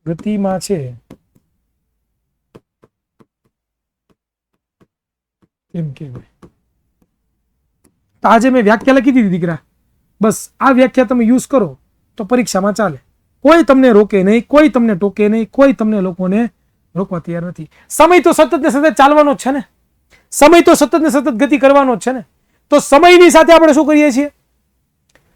[SPEAKER 2] ગતિમાં છે એમ કહેવાય. તો આજે મેં વ્યાખ્યા લખી દીધી દીકરા, બસ આ વ્યાખ્યા તમે યુઝ કરો તો પરીક્ષામાં ચાલે. કોઈ તમને રોકે નહીં, કોઈ તમને ટોકે નહીં, કોઈ તમને લોકોને રોકવા તૈયાર નથી. સમય તો સતત ને સતત ચાલવાનો જ છે ને, સમય તો સતત ને સતત ગતિ કરવાનો જ છે ને. તો સમયની સાથે આપણે શું કરીએ છીએ,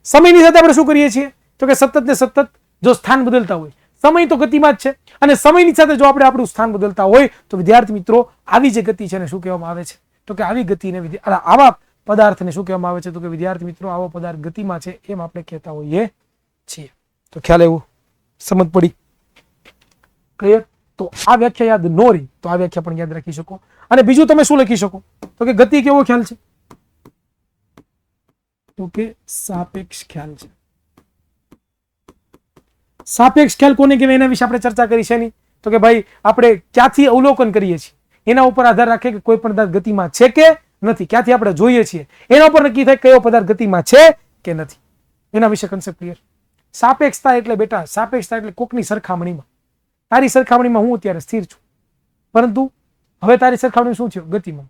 [SPEAKER 2] સમયની સાથે આપણે શું કરીએ છીએ, તો કે સતત ને સતત જો સ્થાન બદલતા હોય, સમય તો ગતિમાં જ છે, અને સમયની સાથે જો આપણે આપણું સ્થાન બદલતા હોય તો વિદ્યાર્થી મિત્રો આવી જે ગતિ છે ને શું કહેવામાં આવે છે, તો કે આવી ગતિને આવા પદાર્થને શું કહેવામાં આવે છે, તો કે વિદ્યાર્થી મિત્રો આવો પદાર્થ ગતિમાં છે એમ આપણે કહેતા હોઈએ છીએ. તો ખ્યાલ એવું સમજ પડી? ક્લિયર? તો આ વ્યાખ્યા યાદ ન રહી તો આ વ્યાખ્યા પણ યાદ રાખી શકો. અને બીજું તમે શું લખી શકો, તો કે ગતિ કેવો ખ્યાલ છે, તો કે સાપેક્ષ ખ્યાલ છે. સાપેક્ષ ખ્યાલ કોને કહેવાય એના વિશે આપણે ચર્ચા કરી છે નહીં, તો કે ભાઈ આપણે ક્યાંથી અવલોકન કરીએ છીએ એના ઉપર આધાર રાખે કે કોઈ પણ પદાર્થ ગતિમાં છે કે નથી. ક્યાંથી આપણે જોઈએ છીએ એના ઉપર નક્કી થાય કયો પદાર્થ ગતિમાં છે કે નથી. એના વિશે કન્સેપ્ટ ક્લિયર. સાપેક્ષતા એટલે બેટા, સાપેક્ષતા એટલે કોકની સરખામણીમાં, તારી સરખામણીમાં હું અત્યારે સ્થિર છું, પરંતુ હવે તારી સરખામણી શું છે, ગતિમાં.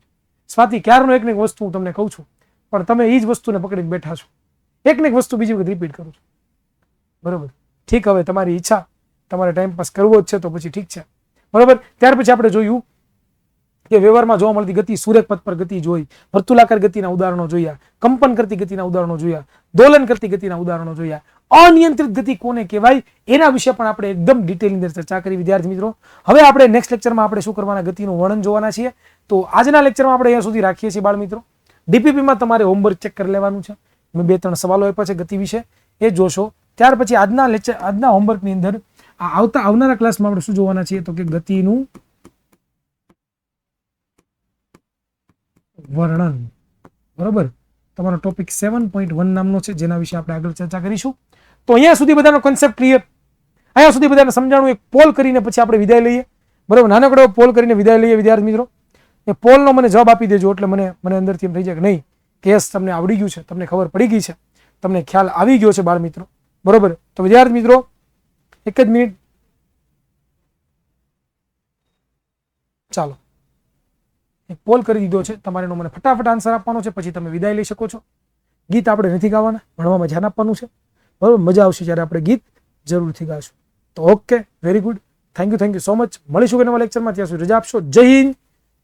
[SPEAKER 2] સ્વાતિ, ક્યારનો એક ને એક વસ્તુ હું તમને કહું છું, પણ તમે એ જ વસ્તુને પકડીને બેઠા છો. એક ને એક વસ્તુ બીજી વખત રિપીટ કરું છું. બરોબર. ઠીક, હવે તમારી ઈચ્છા, તમારે ટાઈમ પાસ કરવો જ છે તો પછી ઠીક છે. બરોબર. ત્યાર પછી આપણે જોયું કે વ્યવહારમાં જોવા મળતી ગતિ, સૂર્યપથ પર ગતિ જોઈ, વર્તુલાકાર ગતિના ઉદાહરણો જોયા, કંપન કરતી ગતિના ઉદાહરણો જોયા, દોલન કરતી ગતિના ઉદાહરણો જોયા, અનિયંત્રિત ગતિ કોને કહેવાય એના વિશે પણ આપણે એકદમ ડિટેલની અંદર ચર્ચા કરી વિદ્યાર્થી મિત્રો. હવે આપણે નેક્સ્ટ લેક્ચરમાં આપણે શું કરવાના, ગતિનું વર્ણન જોવાના છીએ. તો આજના લેક્ચરમાં આપણે અહીંયા સુધી રાખીએ છીએ બાળ મિત્રો. ડીપીપીમાં તમારે હોમવર્ક ચેક કરી લેવાનું છે. મેં 2-3 સવાલો આપ્યા છે ગતિ વિશે, એ જોશો. ત્યાર પછી આજના હોમવર્કની અંદર આવનારા ક્લાસમાં આપણે શું જોવાના છીએ તો કે ગતિનું વર્ણન. બરોબર, તમારો ટોપિક 7.1 નામનો છે, જેના વિશે આપણે આગળ ચર્ચા કરીશું. તો અહીંયા સુધી બધાનો કોન્સેપ્ટ ક્લિયર, અહીંયા સુધી બધાને સમજાણું. એક પોલ કરીને પછી આપણે વિદાય લઈએ. બરોબર, નાનકડો પોલ કરીને વિદાય લઈએ વિદ્યાર્થી મિત્રો. એ પોલનો મને જવાબ આપી દેજો, એટલે મને અંદરથી એમ થઈ જાય કે નહીં, કેસ તમને આવડી ગયું છે, તમને ખબર પડી ગઈ છે, તમને ખ્યાલ આવી ગયો છે બાળ મિત્રો. બરોબર, તો વિદ્યાર્થી મિત્રો એક જ મિનિટ, ચાલો એક પોલ કરી દીધો છે, તમારે એનો મને ફટાફટ આન્સર આપવાનો છે, પછી તમે વિદાય લઈ શકો છો. ગીત આપણે નથી ગાવાના, ભણવામાં ધ્યાન આપવાનું છે. બરોબર, મજા આવશે જ્યારે આપણે ગીત જરૂરથી ગાશું. તો okay, very good, thank you so much. મળીશું કે નવા લેક્ચરમાં, ત્યાં સુધી રજા આપશો. જય હિન્દ,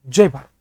[SPEAKER 2] જય ભારત.